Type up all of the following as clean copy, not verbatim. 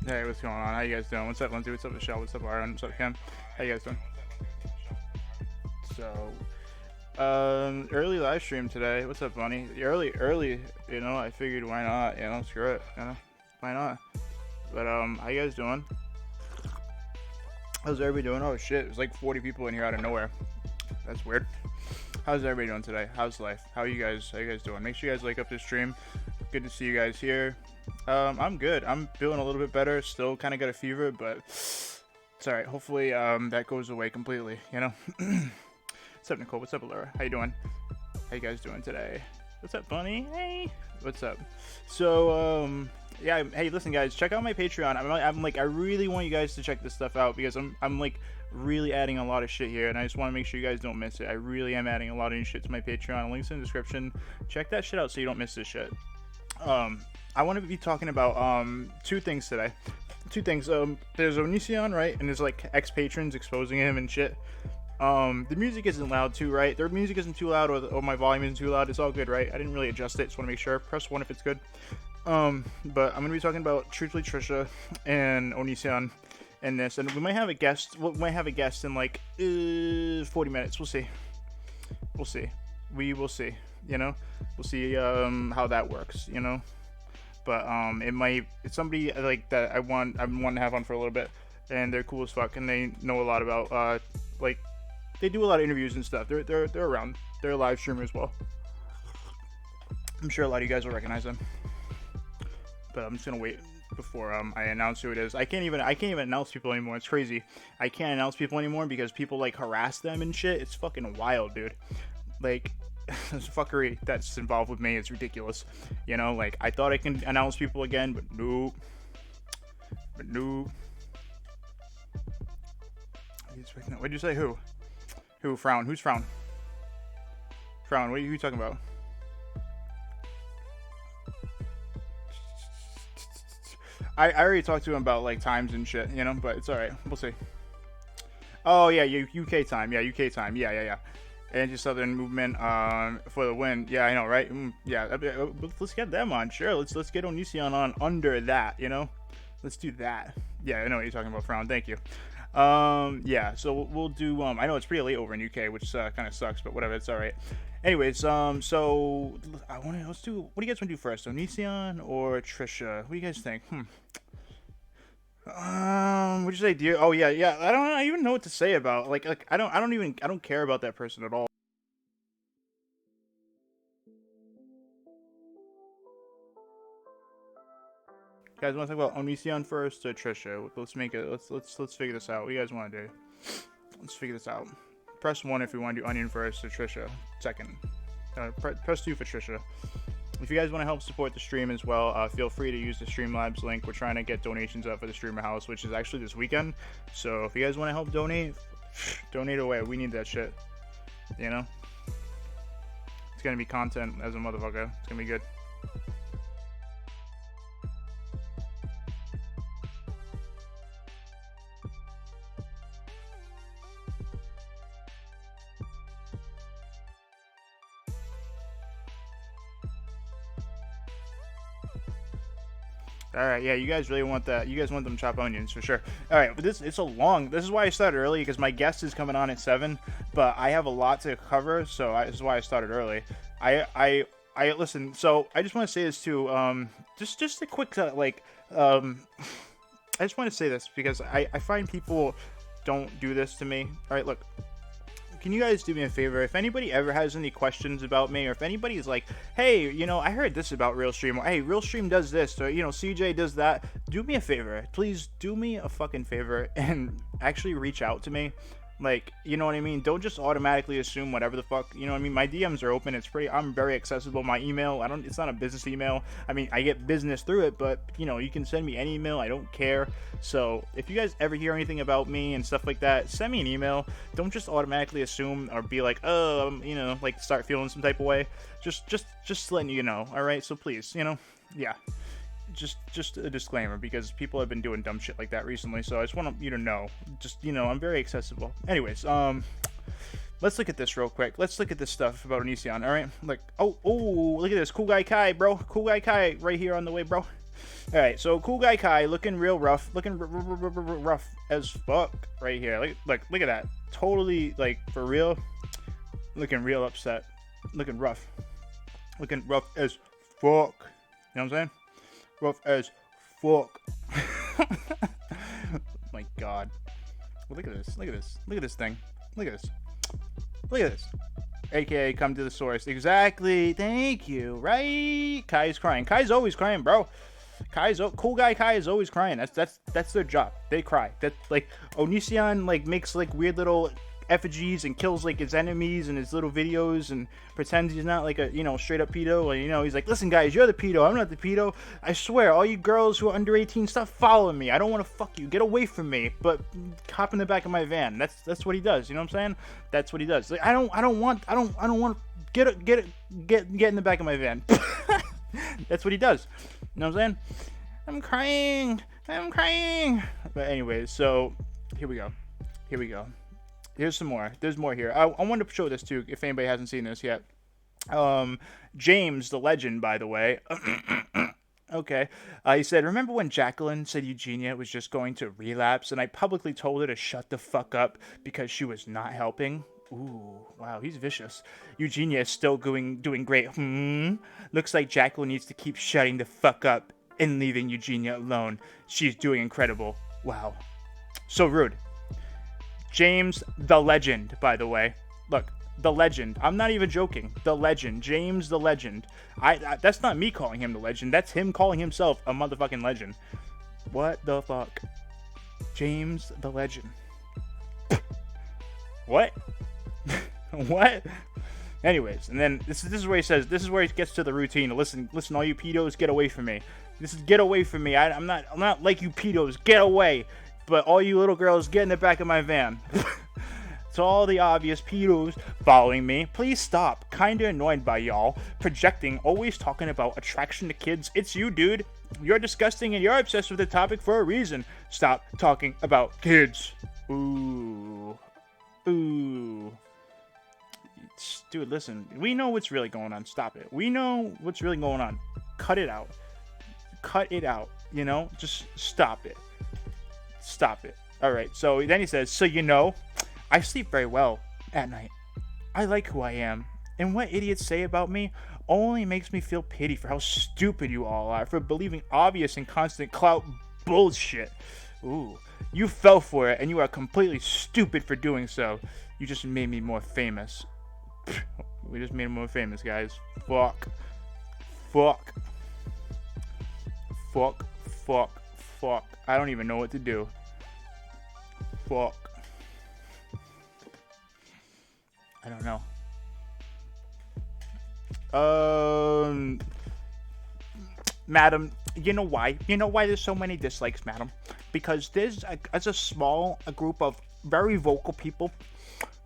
Hey, what's going on? How you guys doing? What's up, Lindsay? What's up, Michelle? What's up, Aaron? What's up, Ken? How you guys doing? So, early live stream today. What's up, Bunny? Early. You know, I figured why not? You know, screw it. You know, why not? But how you guys doing? How's everybody doing? Oh shit, there's like 40 people in here out of nowhere. That's weird. How's everybody doing today? How's life? How you guys doing? Make sure you guys like up this stream. Good to see you guys here. I'm good. I'm feeling a little bit better. Still kind of got a fever, but it's alright. Hopefully that goes away completely, you know? What's up, Nicole? What's up, Laura? How you doing? How you guys doing today? What's up, Bunny? Hey! What's up? So, yeah, hey, listen, guys, check out my Patreon. I'm like, I really want you guys to check this stuff out because I'm like really adding a lot of shit here, and I just want to make sure you guys don't miss it. I really am adding a lot of new shit to my Patreon. Links in the description. Check that shit out so you don't miss this shit. I want to be talking about two things today. Two things. There's Onision, right? And there's like ex-patrons exposing him and shit. The music isn't loud too, right? Their music isn't too loud, or my volume isn't too loud. It's all good, right? I didn't really adjust it. Just want to make sure. Press 1 if it's good. But I'm gonna be talking about Truthfully Trisha and Onision in this, and we might have a guest. We might have a guest in like 40 minutes. We'll see. We'll see. We will see. You know, we'll see how that works. You know. But it's somebody like that I want to have on for a little bit, and they're cool as fuck, and they know a lot about like they do a lot of interviews and stuff. They're around. They're a live streamer as well. I'm sure a lot of you guys will recognize them. But I'm just gonna wait before I announce who it is. I can't even announce people anymore. It's crazy. I can't announce people anymore because people like harass them and shit. It's fucking wild, dude. Like. This fuckery that's involved with me is ridiculous. You know, like I thought I can announce people again, but nope. What'd you say? Who? Frown? Who's Frown? Frown? What are you talking about? I already talked to him about like times and shit, you know, but it's alright. We'll see. Oh yeah, UK time. Yeah, UK time. Yeah. Anti-Southern movement for the win. Yeah, I know, right? Yeah, let's get them on. Sure, let's get Onision on under that, you know? Let's do that. Yeah, I know what you're talking about, Frown. Thank you. Yeah, so we'll do, I know it's pretty late over in UK, which kind of sucks, but whatever, it's alright. Anyways, so, let's do, what do you guys want to do first? Onision or Trisha? What do you guys think? What'd you say, dear? Oh yeah. I don't even know what to say about like I don't care about that person at all. You guys want to talk about Onision first or Trisha? Let's make it. Let's figure this out. What do you guys want to do? Let's figure this out. Press 1 if we want to do Onion first or Trisha second. Press 2 for Trisha. If you guys want to help support the stream as well, feel free to use the Streamlabs link. We're trying to get donations up for the Streamer House, which is actually this weekend. So if you guys want to help donate away. We need that shit. You know? It's going to be content as a motherfucker. It's going to be good. Alright, yeah, you guys really want that. You guys want them chopped onions for sure. Alright, but this is why I started early, because my guest is coming on at 7, but I have a lot to cover, so this is why I started early. I listen, so I just want to say this too, just a quick, I just want to say this, because I find people don't do this to me. Alright, look. Can you guys do me a favor? If anybody ever has any questions about me, or if anybody's like, hey, you know, I heard this about RealStream, or hey, RealStream does this, or, you know, CJ does that, do me a favor. Please do me a fucking favor and actually reach out to me. Like, you know what I mean? Don't just automatically assume whatever the fuck, you know what I mean? My DMs are open. I'm very accessible. My email, it's not a business email. I mean, I get business through it, but, you know, you can send me any email. I don't care. So if you guys ever hear anything about me and stuff like that, send me an email. Don't just automatically assume or be like, oh, you know, like start feeling some type of way. Just letting you know. All right. So please, you know, yeah. Just a disclaimer, because people have been doing dumb shit like that recently, so I just want you to know, just, you know, I'm very accessible. Anyways, let's look at this real quick. Let's look at this stuff about Onision, alright? Like, oh, look at this, Cool Guy Kai, bro. Cool Guy Kai right here on the way, bro. All right, so cool guy Kai looking real rough, looking rough as fuck right here. Look at that. Totally, like, for real, looking real upset, looking rough as fuck. You know what I'm saying? Rough as fuck. My God. Well, look at this. Look at this. Look at this thing. Look at this. Look at this. AKA come to the source. Exactly. Thank you. Right? Kai's crying. Kai's always crying, bro. Cool guy Kai is always crying. That's their job. They cry. That, like, Onision, like, makes, like, weird little effigies and kills, like, his enemies in his little videos and pretends he's not, like, a, you know, straight up pedo. And, you know, he's like, listen guys, you're the pedo, I'm not the pedo. I swear, all you girls who are under 18, stop following me. I don't want to fuck you. Get away from me. But hop in the back of my van. That's what he does. You know what I'm saying? That's what he does. Like, I don't want get in the back of my van. That's what he does. You know what I'm saying? I'm crying. But anyways, so here we go. Here's some more. There's more here. I wanted to show this too, if anybody hasn't seen this yet. James, the legend, by the way. Okay. He said, remember when Jacqueline said Eugenia was just going to relapse, and I publicly told her to shut the fuck up because she was not helping? Ooh, wow, he's vicious. Eugenia is still doing great. Looks like Jacqueline needs to keep shutting the fuck up and leaving Eugenia alone. She's doing incredible. Wow. So rude. James, the legend, by the way. Look, the legend. I'm not even joking. The legend. James, the legend. I that's not me calling him the legend. That's him calling himself a motherfucking legend. What the fuck? James, the legend. What? What? Anyways, and then this is where he says, this is where he gets to the routine. Listen, all you pedos, get away from me. This is get away from me. I'm not like you pedos. Get away. But all you little girls, get in the back of my van. To all the obvious pedos following me, please stop. Kinda annoyed by y'all. Projecting, always talking about attraction to kids. It's you, dude. You're disgusting and you're obsessed with the topic for a reason. Stop talking about kids. Ooh. Dude, listen. We know what's really going on. Stop it. We know what's really going on. Cut it out. You know? Just stop it. Alright, so then he says, so you know, I sleep very well at night. I like who I am. And what idiots say about me only makes me feel pity for how stupid you all are for believing obvious and constant clout bullshit. Ooh, you fell for it and you are completely stupid for doing so. You just made me more famous. We just made him more famous, guys. Fuck. I don't even know what to do. Fuck. I don't know. Madam, you know why? You know why there's so many dislikes, madam? Because there's a small group of very vocal people.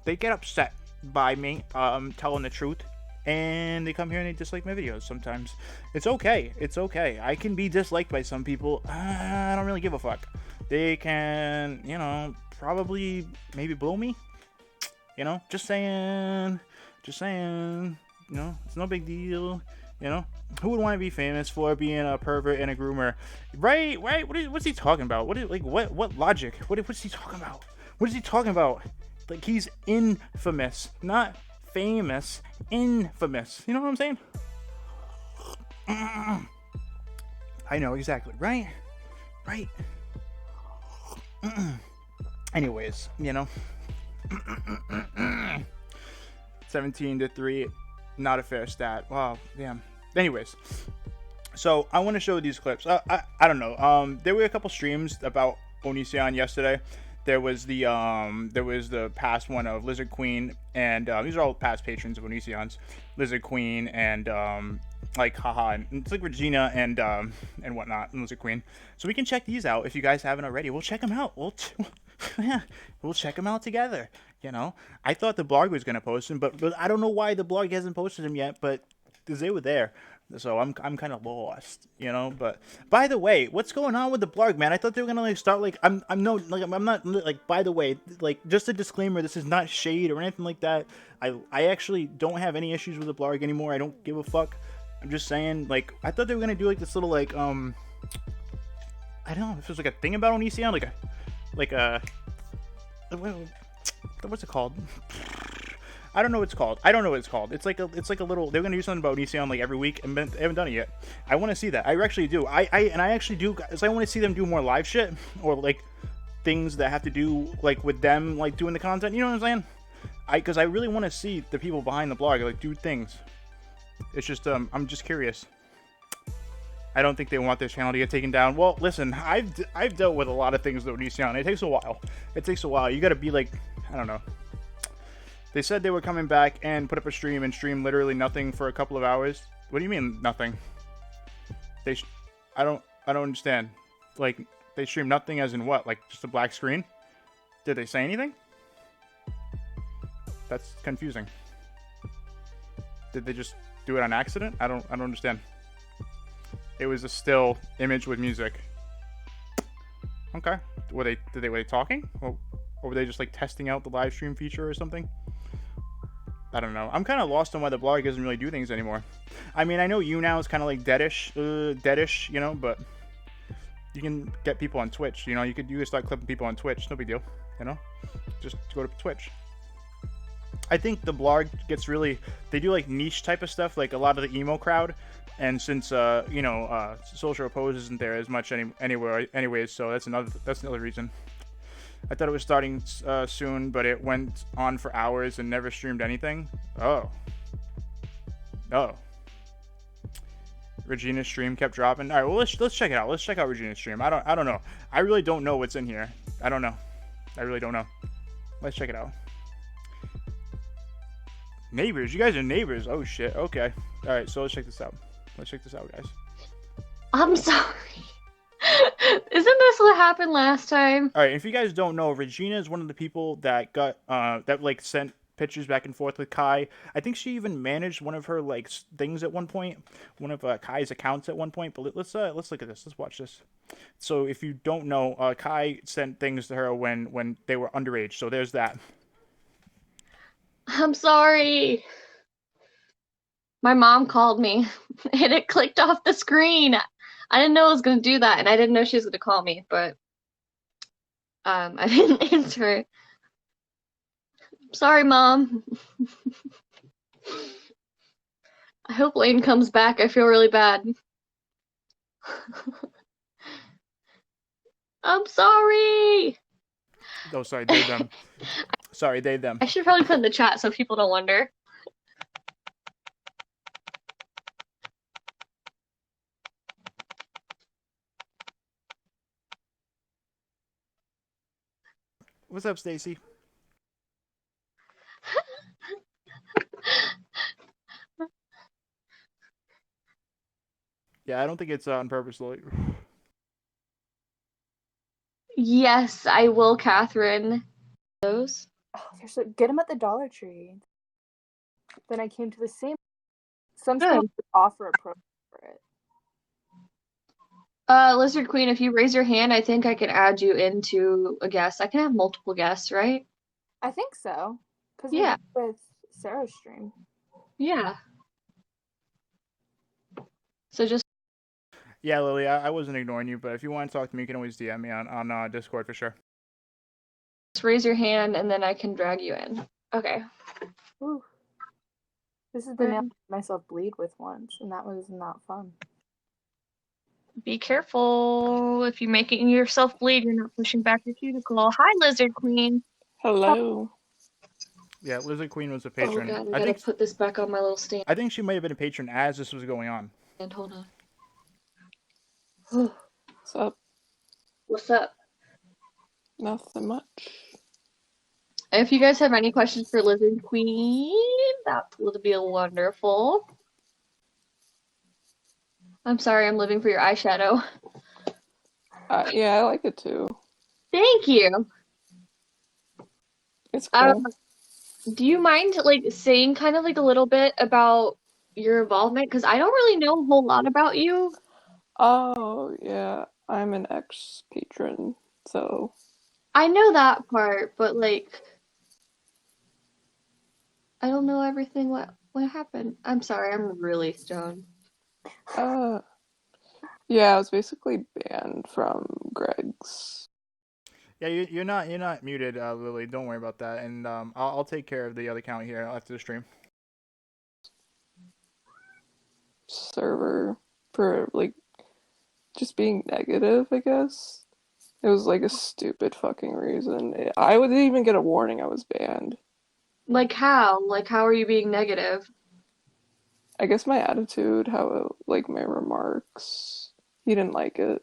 They get upset by me telling the truth, and they come here and they dislike my videos sometimes. It's okay. I can be disliked by some people. I don't really give a fuck. They can, you know, probably maybe blow me. You know, just saying. You know, it's no big deal. You know, who would want to be famous for being a pervert and a groomer? Right? What's he talking about? What logic? What's he talking about? What is he talking about? Like, he's infamous, not famous. Infamous. You know what I'm saying? I know exactly. Right. Anyways, you know. 17-3, not a fair stat. Wow, damn. Anyways, so I want to show these clips. I don't know. There were a couple streams about Onision yesterday. There was the past one of Lizard Queen, and these are all past patrons of Onision's. Lizard Queen and like haha, and it's like Regina and whatnot, and Lizard Queen. So we can check these out if you guys haven't already. We'll check them out. We'll check them out together. You know, I thought the blog was gonna post them, but I don't know why the blog hasn't posted them yet. But because they were there, so I'm kind of lost. You know. But by the way, what's going on with the blog, man? I thought they were gonna like start like I'm not like, by the way, like, just a disclaimer, this is not shade or anything like that. I actually don't have any issues with the blog anymore. I don't give a fuck. I'm just saying, like, I thought they were gonna do like this little like I don't know if there's like a thing about Onision, like a what's it called? I don't know what it's called. I don't know what it's called. It's like a little. They're gonna do something about Onision like every week, and they haven't done it yet. I want to see that. I actually do. I actually do. Cause I want to see them do more live shit or like things that have to do like with them like doing the content. You know what I'm saying? Because I really want to see the people behind the blog like do things. It's just I'm just curious. I don't think they want this channel to get taken down. Well, listen, I've dealt with a lot of things with Onision. It takes a while. It takes a while. You got to be like, I don't know. They said they were coming back and put up a stream and stream literally nothing for a couple of hours. What do you mean nothing? I don't understand. Like they stream nothing as in what? Like just a black screen? Did they say anything? That's confusing. Did they just do it on accident? I don't understand. It was a still image with music. Okay. Were they talking? Or were they just like testing out the live stream feature or something? I don't know. I'm kind of lost on why the blog doesn't really do things anymore. I mean, I know you now is kind of like deadish, you know, but you can get people on Twitch. You know, you could start clipping people on Twitch. No big deal. You know, just go to Twitch. I think the blog gets really, they do like niche type of stuff, like a lot of the emo crowd. And since you know, Social Oppose isn't there as much anywhere anyways, so that's another reason. I thought it was starting soon, but it went on for hours and never streamed anything. Oh. Regina's stream kept dropping. All right, well let's check it out. Let's check out Regina's stream. I don't know. I really don't know what's in here. I don't know. I really don't know. Let's check it out. Neighbors, you guys are neighbors. Oh shit. Okay. All right, so let's check this out. Let's check this out, guys. I'm sorry. Isn't this what happened last time? All right, if you guys don't know, Regina is one of the people that got that like sent pictures back and forth with Kai. I think she even managed one of her like things at one point, one of Kai's accounts at one point. But let's look at this. Let's watch this. So if you don't know, Kai sent things to her when they were underage. So there's that. I'm sorry. My mom called me and it clicked off the screen. I didn't know it was going to do that, and I didn't know she was going to call me, but I didn't answer it. Sorry, Mom. I hope Lane comes back. I feel really bad. I'm sorry. Oh, sorry, they, them. Sorry, they, them. I should probably put in the chat so people don't wonder. What's up, Stacy? Yeah, I don't think it's on purpose, Lily. Yes, I will, Catherine. Those? Oh, get them at the Dollar Tree. Then I came to the same. Some stores offer a program for it. Lizard Queen, if you raise your hand, I think I can add you into a guest. I can have multiple guests, right? I think so. Because yeah, with Sarah's stream. Yeah. So just. Yeah, Lily, I wasn't ignoring you, but if you want to talk to me, you can always DM me on Discord for sure. Just raise your hand, and then I can drag you in. Okay. Ooh. This is the nail I made myself bleed with once, and that was not fun. Be careful. If you're making yourself bleed, you're not pushing back your cuticle. Hi, Lizard Queen. Hello. Yeah, Lizard Queen was a patron. Oh God, I gotta put this back on my little stand. I think she might have been a patron as this was going on. And hold on. What's up? What's up? Nothing much. If you guys have any questions for Lizard Queen, that would be wonderful. I'm sorry, I'm living for your eyeshadow. Yeah, I like it too. Thank you. It's cool. Do you mind like saying kind of like a little bit about your involvement? Because I don't really know a whole lot about you. Oh, yeah. I'm an ex-patron, so... I know that part, but like... I don't know everything what happened. I'm sorry, I'm really stoned. Yeah, I was basically banned from Greg's. Yeah, you're not muted, Lily. Don't worry about that. And I'll take care of the other account here after the stream. Server for like just being negative, I guess. It was like a stupid fucking reason. I wouldn't even get a warning I was banned. Like how? Like how are you being negative? I guess my attitude, how like my remarks, he didn't like it.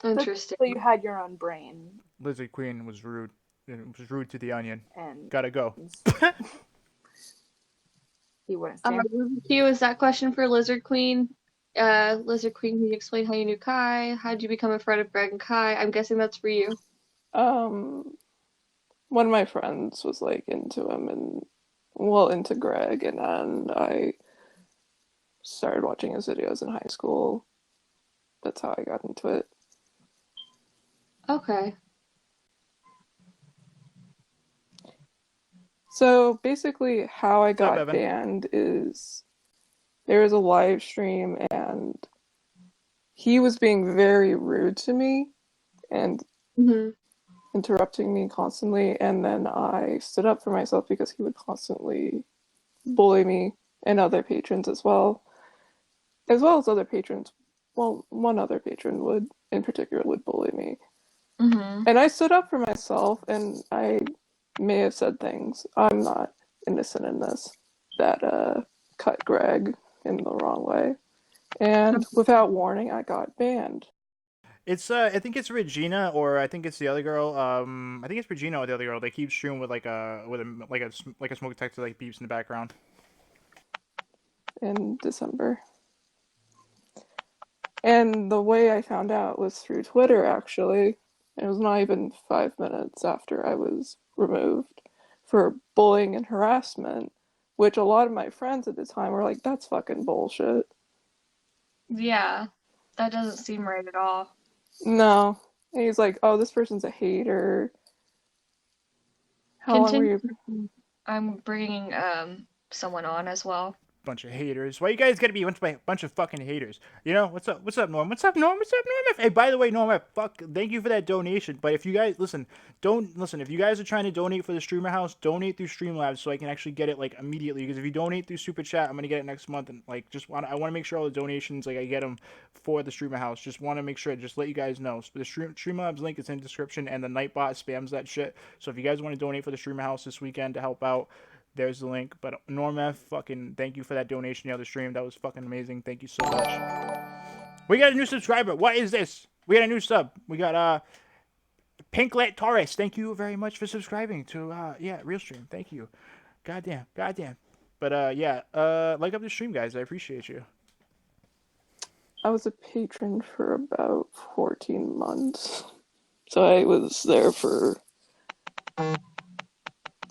Interesting. So you had your own brain Lizard Queen was rude. It was rude to the onion. and Gotta go. he wouldn't stand. Q, is that question for Lizard Queen? Lizard Queen, can you explain how you knew Kai? How did you become a friend of Greg and Kai? I'm guessing that's for you. One of my friends was like into him and well into Greg, and then I started watching his videos in high school. That's how I got into it. Okay. So basically, how I What's up, got Evan? banned is there was a live stream and he was being very rude to me and Mm-hmm. interrupting me constantly. And then I stood up for myself because he would constantly bully me and other patrons as well as other patrons. Well, one other patron would, in particular, would bully me. Mm-hmm. And I stood up for myself, and I may have said things. I'm not innocent in this. That cut Greg in the wrong way. And without warning, I got banned. It's I think it's Regina, or I think it's the other girl. I think it's Regina or the other girl. They keep streaming with like a smoke detector like beeps in the background. In December. And the way I found out was through Twitter, actually. It was not even 5 minutes after I was removed for bullying and harassment, which a lot of my friends at the time were like, that's fucking bullshit. Yeah, that doesn't seem right at all. No. And he's like, oh, this person's a hater. How long were Continue. you? I'm bringing someone on as well. Bunch of haters. Why you guys gotta be a bunch of fucking haters? You know what's up? What's up, Norm? What's up, Norm? What's up, Norm? Hey, by the way, Norm, thank you for that donation. But if you guys don't listen. If you guys are trying to donate for the Streamer House, donate through Streamlabs so I can actually get it like immediately. Because if you donate through Super Chat, I'm gonna get it next month. And like, I want to make sure all the donations like I get them for the Streamer House. Just want to make sure, just let you guys know. So the Streamlabs link is in the description, and the Nightbot spams that shit. So if you guys want to donate for the Streamer House this weekend to help out, there's the link. But Norm F, fucking thank you for that donation the other stream. That was fucking amazing. Thank you so much. We got a new subscriber. What is this? We got a new sub. We got Pinklet Taurus. Thank you very much for subscribing to RealStream. Thank you. Goddamn. But like up the stream, guys. I appreciate you. I was a patron for about 14 months. So I was there for.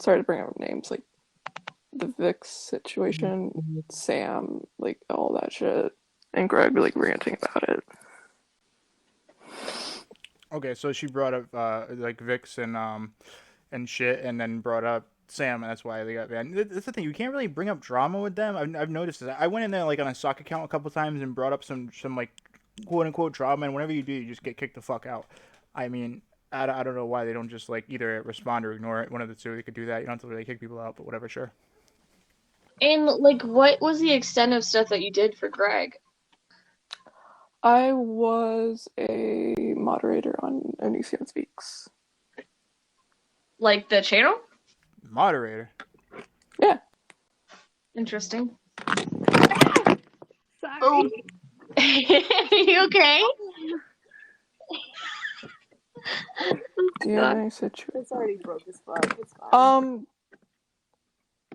Sorry to bring up names like the Vix situation, Sam, like all that shit, and Greg like ranting about it. Okay, so she brought up like Vix and shit, and then brought up Sam, and that's why they got banned. That's the thing. You can't really bring up drama with them. I've noticed this. I went in there like on a sock account a couple times and brought up some like quote unquote drama, and whenever you do, you just get kicked the fuck out. I mean, I don't know why they don't just like either respond or ignore it. One of the two. They could do that. You don't have to really kick people out, but whatever, sure. And like, what was the extent of stuff that you did for Greg? I was a moderator on Onision Speaks. Like the channel? Moderator. Yeah. Interesting. Sorry. Oh. You okay? Do you have any situation? It's already broke as fuck. It's fine.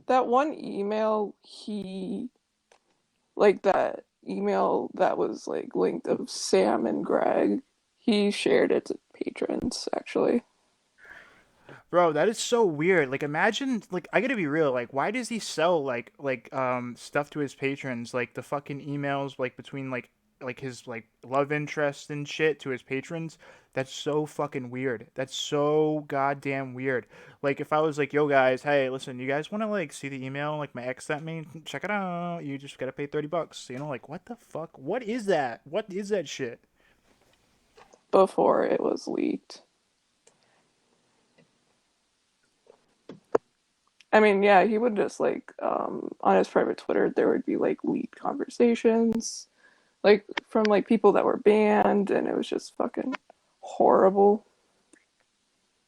That one email that email that was like linked of Sam and Greg, he shared it to patrons actually. Bro, that is so weird. Like, imagine, like, I gotta be real. Like, why does he sell like stuff to his patrons? Like the fucking emails, like between like his like love interest and shit to his patrons. That's so fucking weird. That's so goddamn weird. Like if I was like, yo guys, hey, listen, you guys want to like see the email like my ex sent me? Check it out. You just gotta pay $30. You know, like what the fuck? What is that? What is that shit? Before it was leaked. I mean, yeah, he would just like on his private Twitter there would be like leaked conversations like from like people that were banned, and it was just fucking horrible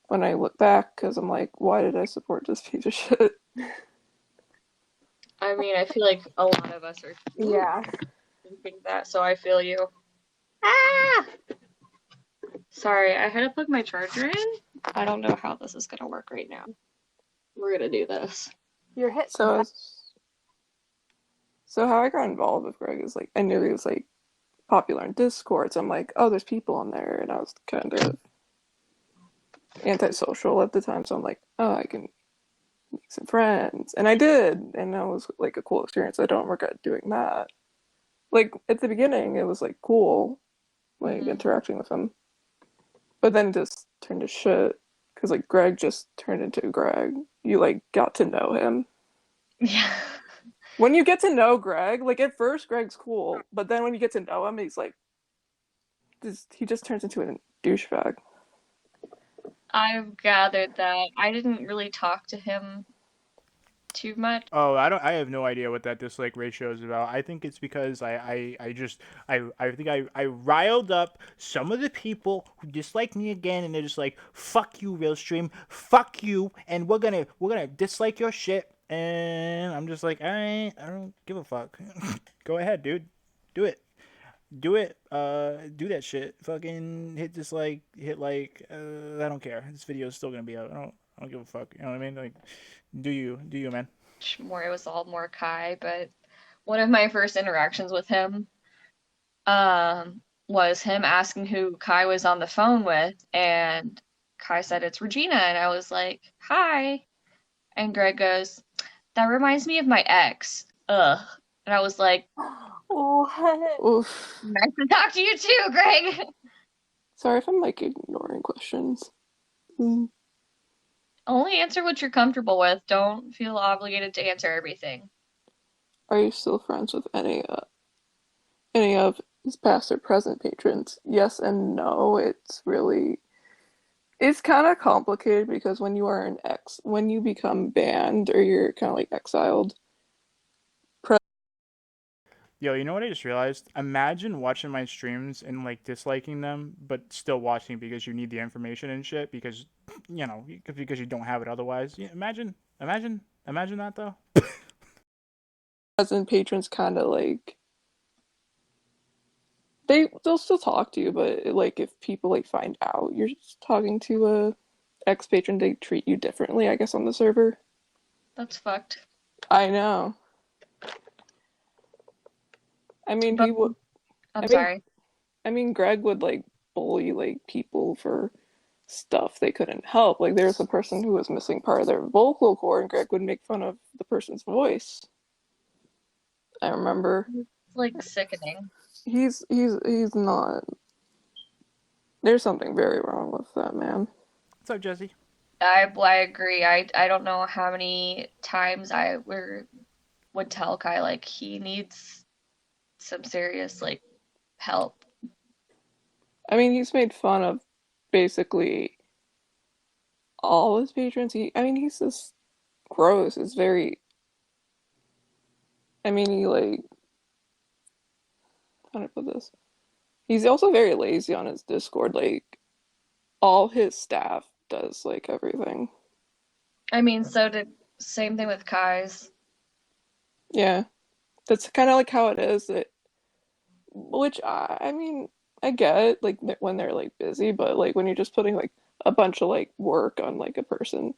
when I look back, because I'm like, why did I support this piece of shit? I mean, I feel like a lot of us are Yeah. thinking that, so I feel you. Ah! Sorry, I had to plug my charger in. I don't know how this is gonna work right now. We're gonna do this. You're hit. So how I got involved with Greg is like I knew he was like popular in Discord, so I'm like, oh, there's people on there, and I was kind of antisocial at the time, so I'm like, oh, I can make some friends, and I did, and that was like a cool experience. I don't regret doing that. Like at the beginning, it was like cool, like interacting with him, but then it just turned to shit because like Greg just turned into Greg. You like got to know him. Yeah. When you get to know Greg, like at first Greg's cool, but then when you get to know him, he's like, he just turns into a douchebag. I've gathered that. I didn't really talk to him too much. Oh, I have no idea what that dislike ratio is about. I think it's because I think I riled up some of the people who dislike me again, and they're just like, fuck you, RealStream, fuck you, and we're gonna dislike your shit. And I'm just like, I don't give a fuck. Go ahead, dude. Do it. Do it. Do that shit. Fucking hit dislike, hit like, I don't care. This video is still gonna be out. I don't give a fuck. You know what I mean? Like, do you, man? More, it was all more Kai, but one of my first interactions with him was him asking who Kai was on the phone with, and Kai said it's Regina, and I was like, hi. And Greg goes, that reminds me of my ex. Ugh. And I was like, What? Oof. nice to talk to you too, Greg. Sorry if I'm like ignoring questions. Only answer what you're comfortable with. Don't feel obligated to answer everything. Are you still friends with any of his past or present patrons? Yes and no. It's kind of complicated because when you are when you become banned or you're kind of like exiled. Yo, you know what I just realized? Imagine watching my streams and like disliking them, but still watching because you need the information and shit because, you know, because you don't have it otherwise. Yeah, imagine that though. Present patrons kind of like they'll still talk to you, but like if people like find out you're just talking to a ex patron, they treat you differently, I guess, on the server. That's fucked. I know. I mean, But he would. I'm sorry. I mean, Greg would like bully like people for stuff they couldn't help. Like there was a person who was missing part of their vocal cord, and Greg would make fun of the person's voice. I remember. It's like sickening. He's not. There's something very wrong with that man. What's up, Jesse? I agree. I don't know how many times I would tell Kai like he needs some serious like help. I mean, he's made fun of basically all his patrons. He's just gross. It's very. I mean, he like. How do I put this? He's also very lazy on his Discord. Like, all his staff does like everything. I mean, same thing with Kai's. Yeah, that's kind of like how it is. Which I mean, I get like when they're like busy, but like when you're just putting like a bunch of like work on like a person.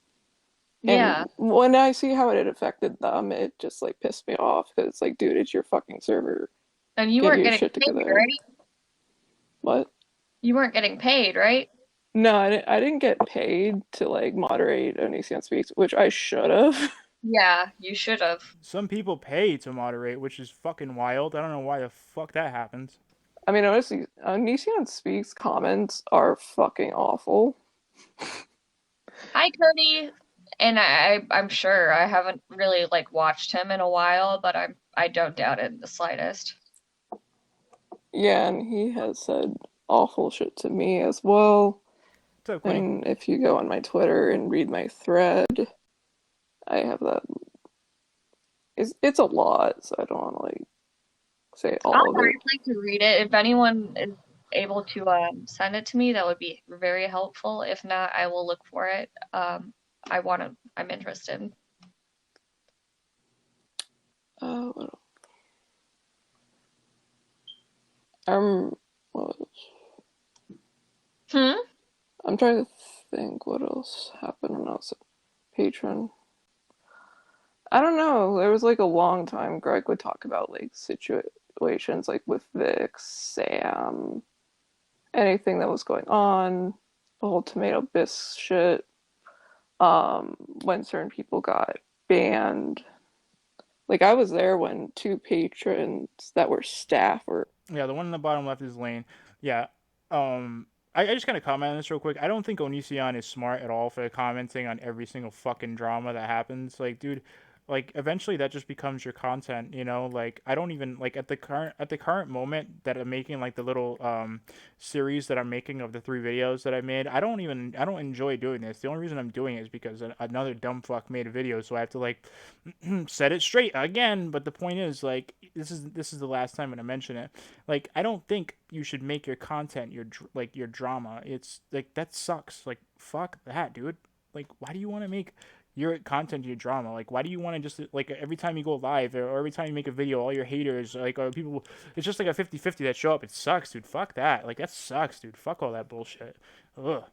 Yeah. And when I see how it had affected them, it just like pissed me off because it's like, dude, it's your fucking server. And you Get weren't your getting shit paid, together. right? What? You weren't getting paid, right? No, I didn't get paid to like moderate Onision Speaks, which I should have. Yeah, you should have. Some people pay to moderate, which is fucking wild. I don't know why the fuck that happens. I mean, honestly, Onision Speaks comments are fucking awful. Hi, Cody. And I'm sure I haven't really like watched him in a while, but I don't doubt it in the slightest. Yeah, and he has said awful shit to me as well. What's up, Queenie? And if you go on my Twitter and read my thread, I have that. It's a lot, so I don't want to like say all of I'd it. like to read it. If anyone is able to send it to me, that would be very helpful. If not, I will look for it. I'm interested. What else? What else? Hmm? I'm trying to think what else happened when I was a patron. I don't know. There was like a long time Greg would talk about like situations like with Vix, Sam, anything that was going on, the whole tomato bisque shit. When certain people got banned. Like I was there when two patrons that were staff were. Yeah, the one in the bottom left is Lane. Yeah. I just gotta comment on this real quick. I don't think Onision is smart at all for commenting on every single fucking drama that happens. Like, dude, like eventually that just becomes your content, you know? Like I don't even like at the current moment that I'm making like the little series that I'm making of the 3 videos that I made. I don't enjoy doing this. The only reason I'm doing it is because another dumb fuck made a video, so I have to like set it straight again. But the point is like this is the last time I'm gonna mention it. Like I don't think you should make your content your drama. It's like that sucks. Like fuck that, dude. Like why do you want to make your content your drama? Like why do you want to just like every time you go live or every time you make a video all your haters like or people, it's just like a 50-50 that show up. It sucks, dude. Fuck that. Like that sucks, dude. Fuck all that bullshit. Ugh.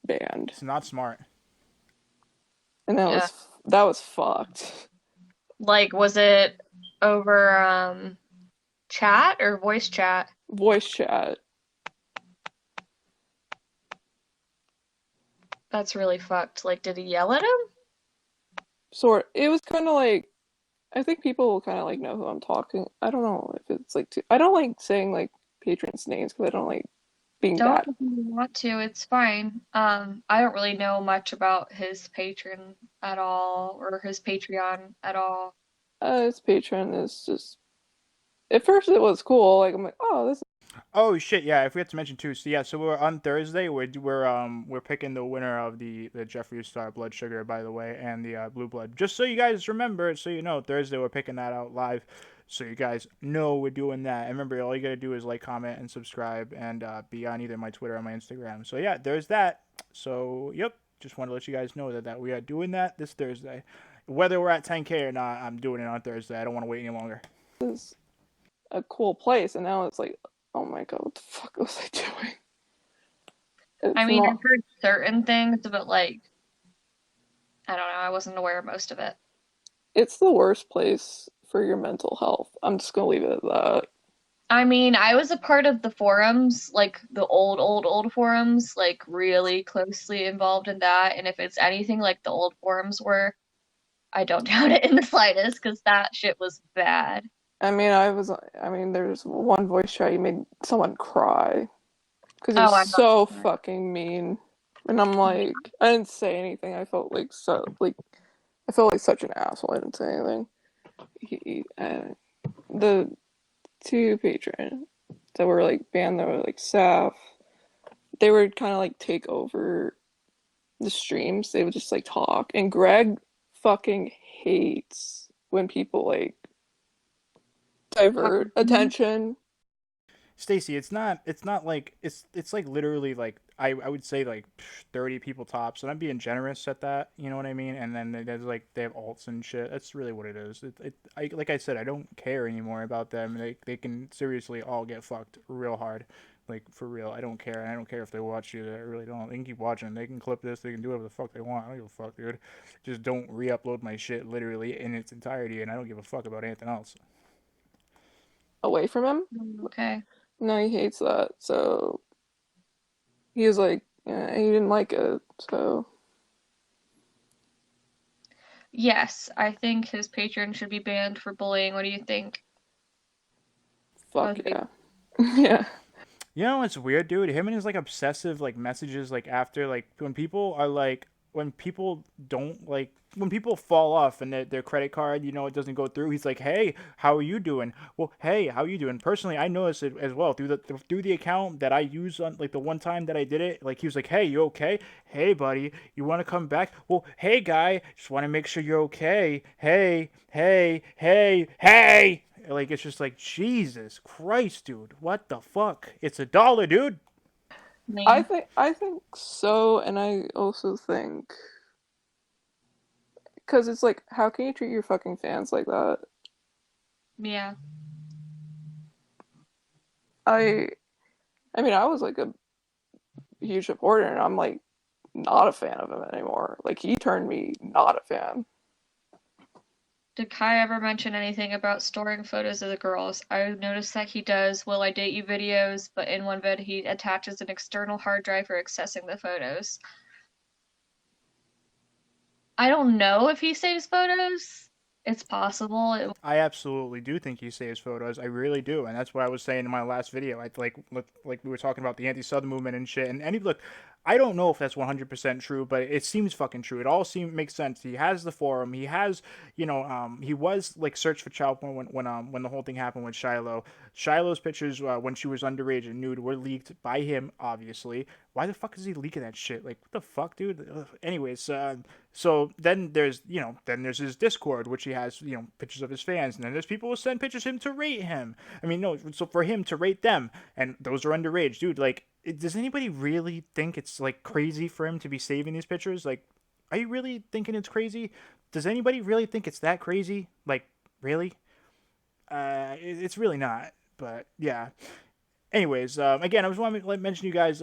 Banned. It's not smart. And Yeah. that was fucked. Like, was it over chat or voice chat? Voice chat. That's really fucked. Like, did he yell at him? It was kind of like I think people will kind of like know who I'm talking. I don't know if it's like I don't like saying like patrons' names because I don't like being Don't bad. if you want to, it's fine. I don't really know much about his patron at all, or his Patreon at all. His patron is just at first it was cool. Like I'm like, oh, this. Oh shit! Yeah, I forgot to mention too. So yeah, so we're on Thursday. We're picking the winner of the Jeffree Star Blood Sugar, by the way, and the Blue Blood. Just so you guys remember, so you know, Thursday we're picking that out live. So you guys know we're doing that. And remember, all you gotta do is like, comment, and subscribe, and be on either my Twitter or my Instagram. So yeah, there's that. So yep, just want to let you guys know that we are doing that this Thursday. Whether we're at 10K or not, I'm doing it on Thursday. I don't want to wait any longer. Is a cool place, and now it's like, oh my god, what the fuck was I doing? I It's mean, not. I've heard certain things, but like, I don't know, I wasn't aware of most of it. It's the worst place for your mental health. I'm just gonna leave it at that. I mean, I was a part of the forums, like the old forums, like really closely involved in that. And if it's anything like the old forums were, I don't doubt it in the slightest, because that shit was bad. I mean, there's one voice chat you made someone cry because he Oh, was I'm not so sure. fucking mean, and I'm like, I didn't say anything. I felt like I felt like such an asshole. I didn't say anything. The two patrons that were like banned, that were like staff, they would kind of like take over the streams. They would just like talk, and Greg fucking hates when people like divert attention. Stacy, it's not like it's like literally like I would say like 30 people tops, and I'm being generous at that, you know what I mean? And then there's like they have alts and shit. That's really what it is. Like I said, I don't care anymore about them. They can seriously all get fucked real hard. Like for real, I don't care. And I don't care if they watch you. I really don't. They can keep watching. They can clip this. They can do whatever the fuck they want. I don't give a fuck, dude. Just don't re-upload my shit literally in its entirety, and I don't give a fuck about anything else. Away from him. Okay. No, he hates that. So he was like, yeah, he didn't like it. So Yes, I think his patron should be banned for bullying. What do you think? Fuck was a big- yeah. Yeah. You know what's weird, dude? Him and his like obsessive like messages like after like when people don't like when people fall off and their credit card, you know, it doesn't go through. He's like, "Hey, how are you doing?" Well, hey, how are you doing? Personally, I noticed it as well through the account that I use on like the one time that I did it. Like he was like, "Hey, you okay? Hey, buddy, you want to come back?" Well, hey, guy, just want to make sure you're okay. Hey, hey, hey, hey. Like it's just like Jesus Christ, dude. What the fuck? It's $1, dude. I Man. think so, and I also think because it's like, how can you treat your fucking fans like that? Yeah. I I mean, I was like a huge supporter, and I'm like not a fan of him anymore. Like he turned me not a fan. Did Kai ever mention anything about storing photos of the girls? I noticed that he does Will I Date You videos, but in one vid he attaches an external hard drive for accessing the photos. I don't know if he saves photos. It's possible. I absolutely do think he saves photos. I really do, and that's what I was saying in my last video. I like we were talking about the anti-Southern movement and shit. And look, I don't know if that's 100% true, but it seems fucking true. It all seems makes sense. He has the forum. He has, he was like searched for child porn when the whole thing happened with Shiloh. Shiloh's pictures when she was underage and nude were leaked by him, obviously. Why the fuck is he leaking that shit? Like, what the fuck, dude? Ugh. Anyways, so then there's his Discord, which he has, pictures of his fans, and then there's people who send pictures of him to rate him. I mean, no, so for him to rate them, and those are underage, dude. Like, does anybody really think it's like crazy for him to be saving these pictures? Like, are you really thinking it's crazy? Does anybody really think it's that crazy? Like, really? It's really not. But yeah. Anyways, again, I just want to mention you guys,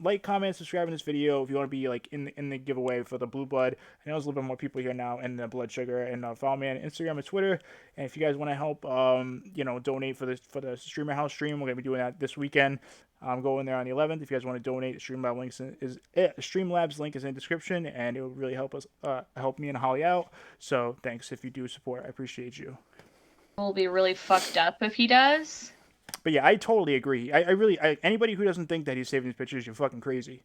like, comment, subscribe in this video if you want to be like in the giveaway for the blue blood. I know there's a little bit more people here now, and the blood sugar, and follow me on Instagram and Twitter. And if you guys want to help, donate for the streamer house stream, we're gonna be doing that this weekend. I'm going there on the 11th. If you guys want to donate, Streamlabs link is in the description, and it would really help us, help me and Holly out. So thanks if you do support. I appreciate you. Will be really fucked up if he does. But yeah, I totally agree. I really, anybody who doesn't think that he's saving these pictures, you're fucking crazy.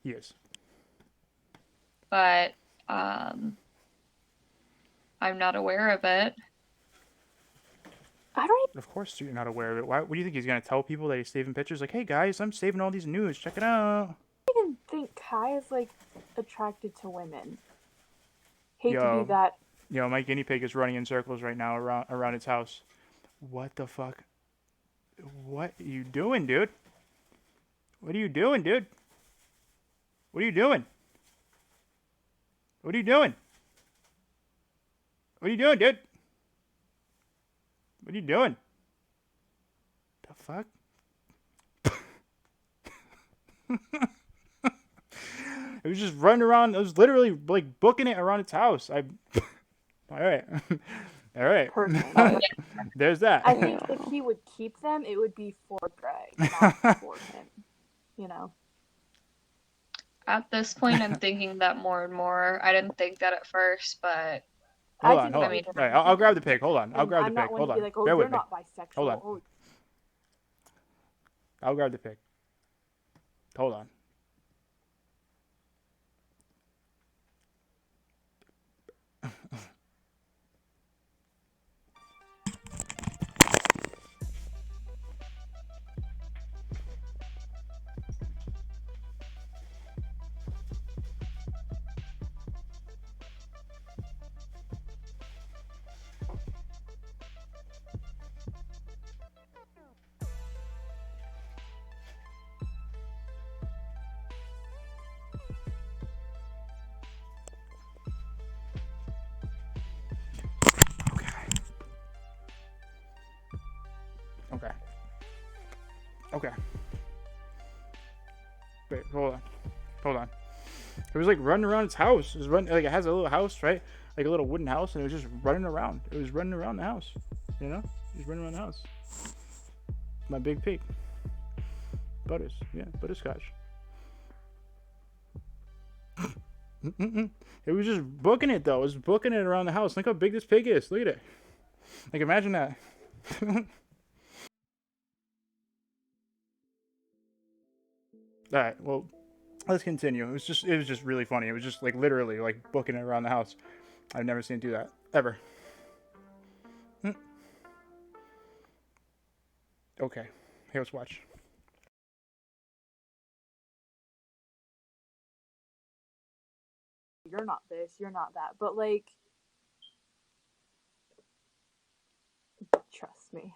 He is. But I'm not aware of it. I don't Of course you're not aware of it. Why? What do you think he's gonna tell people that he's saving pictures? Like, hey guys, I'm saving all these nudes. Check it out. even think Kai is like attracted to women. Hate to Yo. be that. My guinea pig is running in circles right now around its house. What the fuck? What are you doing, dude? What are you doing, dude? What are you doing? What are you doing? What are you doing, dude? What are you doing? The fuck? It was just running around. I was literally like booking it around its house. All right. All right. Personally. There's that. I think if he would keep them, it would be for Greg, not for him. You know. At this point, I'm thinking that more and more. I didn't think that at first, but Hold I on, think hold I on. mean, All right, I'll grab the pig. Hold on. I'll and grab the I'm pig. not one Hold to on. be like, oh, Bear you're with me. not bisexual. Hold on. Oh, I'll grab the pig. Hold on. Okay. Okay. Wait, hold on. It was like running around its house. It was running, like, it has a little house, right? Like a little wooden house, and it was just running around. It was running around the house. It was running around the house. My big pig. Butters. Yeah, butterscotch. It was just booking it, though. It was booking it around the house. Look how big this pig is. Look at it. Like, imagine that. All right, well, let's continue. It was just really funny. It was just like literally like booking it around the house. I've never seen it do that ever. Mm. Okay, here, let's watch. You're not this, you're not that. But like, trust me.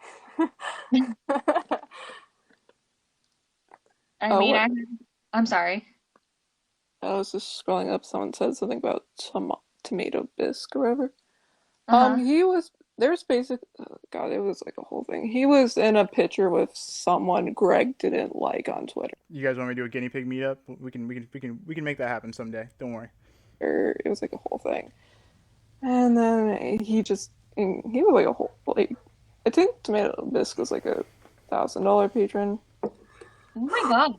I Oh, mean, what? I'm sorry. I was just scrolling up. Someone said something about tomato bisque or whatever. Uh-huh. He was. There's basic. Oh God, it was like a whole thing. He was in a picture with someone Greg didn't like on Twitter. You guys want me to do a guinea pig meetup? We can make that happen someday. Don't worry. It was like a whole thing, and then he was like a whole like. I think tomato bisque was like $1,000 patron. Oh my God.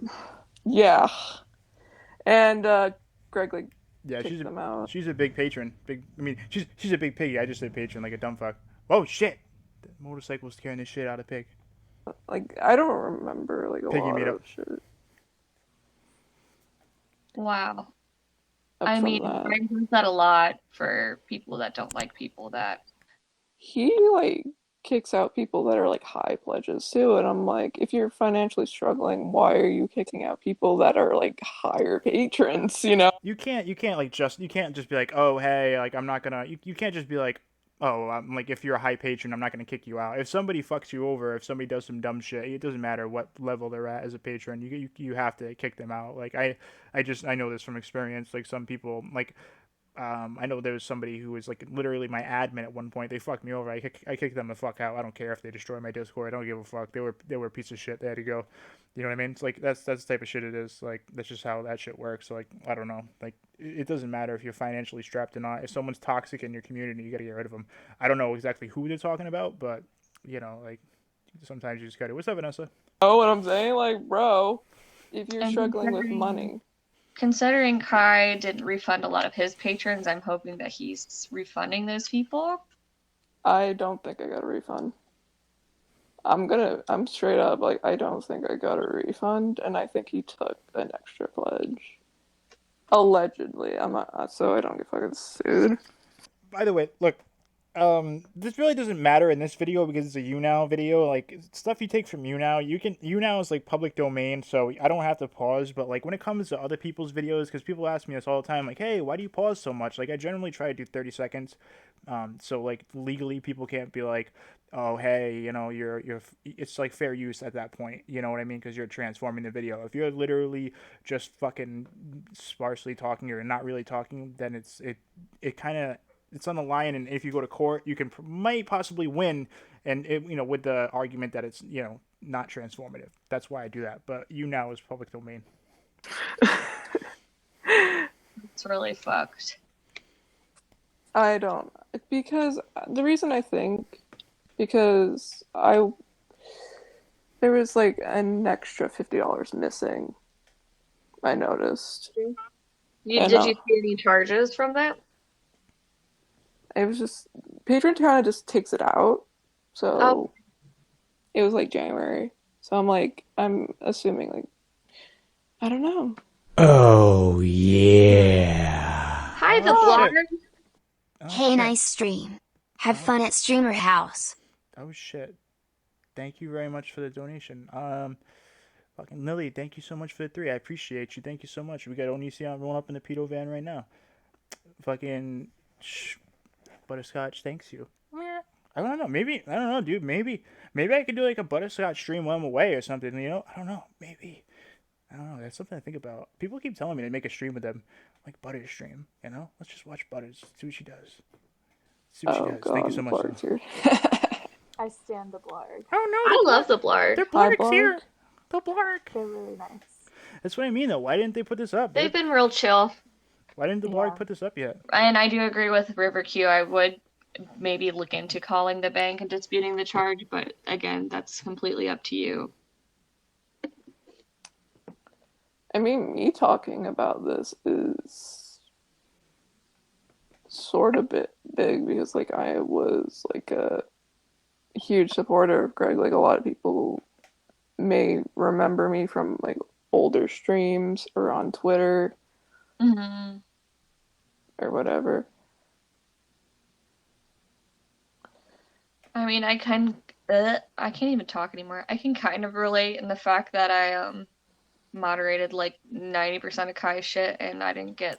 Yeah, and Greg like Yeah, kicked them out. she's a big patron. I mean, she's a big piggy. I just said patron like a dumb fuck. Oh shit! The motorcycle's scaring the shit out of pig. Like I don't remember like a Piggy lot meetup. of shit Wow. up I from mean, that. Greg does that a lot for people that don't like people that. He like kicks out people that are like high pledges too, and I'm like, if you're financially struggling, why are you kicking out people that are like higher patrons, you know? You can't just be like, oh hey, like I'm not gonna. You can't just be like, oh, like if you're a high patron, I'm not gonna kick you out. If somebody fucks you over, if somebody does some dumb shit, it doesn't matter what level they're at as a patron. You have to kick them out. Like I know this from experience. Like some people like I know there was somebody who was like literally my admin at one point. They fucked me over. I kicked them the fuck out. I don't care if they destroy my Discord. I don't give a fuck. They were a piece of shit. They had to go. You know what I mean? It's like that's the type of shit it is. Like that's just how that shit works. So like I don't know. Like it doesn't matter if you're financially strapped or not. If someone's toxic in your community, you gotta get rid of them. I don't know exactly who they're talking about, but you know, like sometimes you just gotta. What's up, Vanessa? Know what I'm saying? Like, bro, if you're And struggling with money, considering Kai didn't refund a lot of his patrons, I'm hoping that he's refunding those people. I don't think I got a refund. I'm straight up, like, I don't think I got a refund, and I think he took an extra pledge. Allegedly. I'm not, so I don't get fucking sued. By the way, look, this really doesn't matter in this video because it's a YouNow video. Like stuff you take from YouNow, YouNow is like public domain, so I don't have to pause. But like when it comes to other people's videos, because people ask me this all the time, like, hey, why do you pause so much? Like I generally try to do 30 seconds, so like legally people can't be like, oh hey, you know you're it's like fair use at that point. You know what I mean? Because you're transforming the video. If you're literally just fucking sparsely talking or not really talking, then it kind of it's on the line, and if you go to court, you can might possibly win, and with the argument that it's not transformative. That's why I do that. But YouNow is public domain. It's really fucked. I don't, because the reason I think, because there was like an extra $50 missing, I noticed. Did you see any charges from that? It was just Patreon kind of just takes it out, so it was like January. So I'm assuming like I don't know. Oh yeah. Hi, the Oh, blogger. shit. Oh, Hey, shit. nice stream. Have fun at Streamer House. Oh shit. Thank you very much for the donation. Fucking Lily, thank you so much for the 3. I appreciate you. Thank you so much. We got Onision rolling up in the pedo van right now. Fucking Butterscotch, thanks you. I don't know. Maybe I don't know, dude. Maybe I could do like a butterscotch stream while I'm away or something. I don't know. Maybe I don't know. That's something to think about. People keep telling me to make a stream with them, like Butters stream. Let's just watch Butters. See what she does. See what she does. God, Thank you so much. Blarg's here. I stand the blarg. Oh I no! love the blarg. Their Hi, Blarg's Blarg. here. The Blarg. They're really nice. That's what I mean though. Why didn't they put this up? They've been real chill. Why didn't the Blarg Yeah. put this up yet? And I do agree with River Q. I would maybe look into calling the bank and disputing the charge, but again, that's completely up to you. I mean, me talking about this is sort of big because like I was like a huge supporter of Greg. Like a lot of people may remember me from like older streams or on Twitter Mm-hmm. or whatever. I mean, I can't even talk anymore. I can kind of relate in the fact that I moderated like 90% of Kai's shit and I didn't get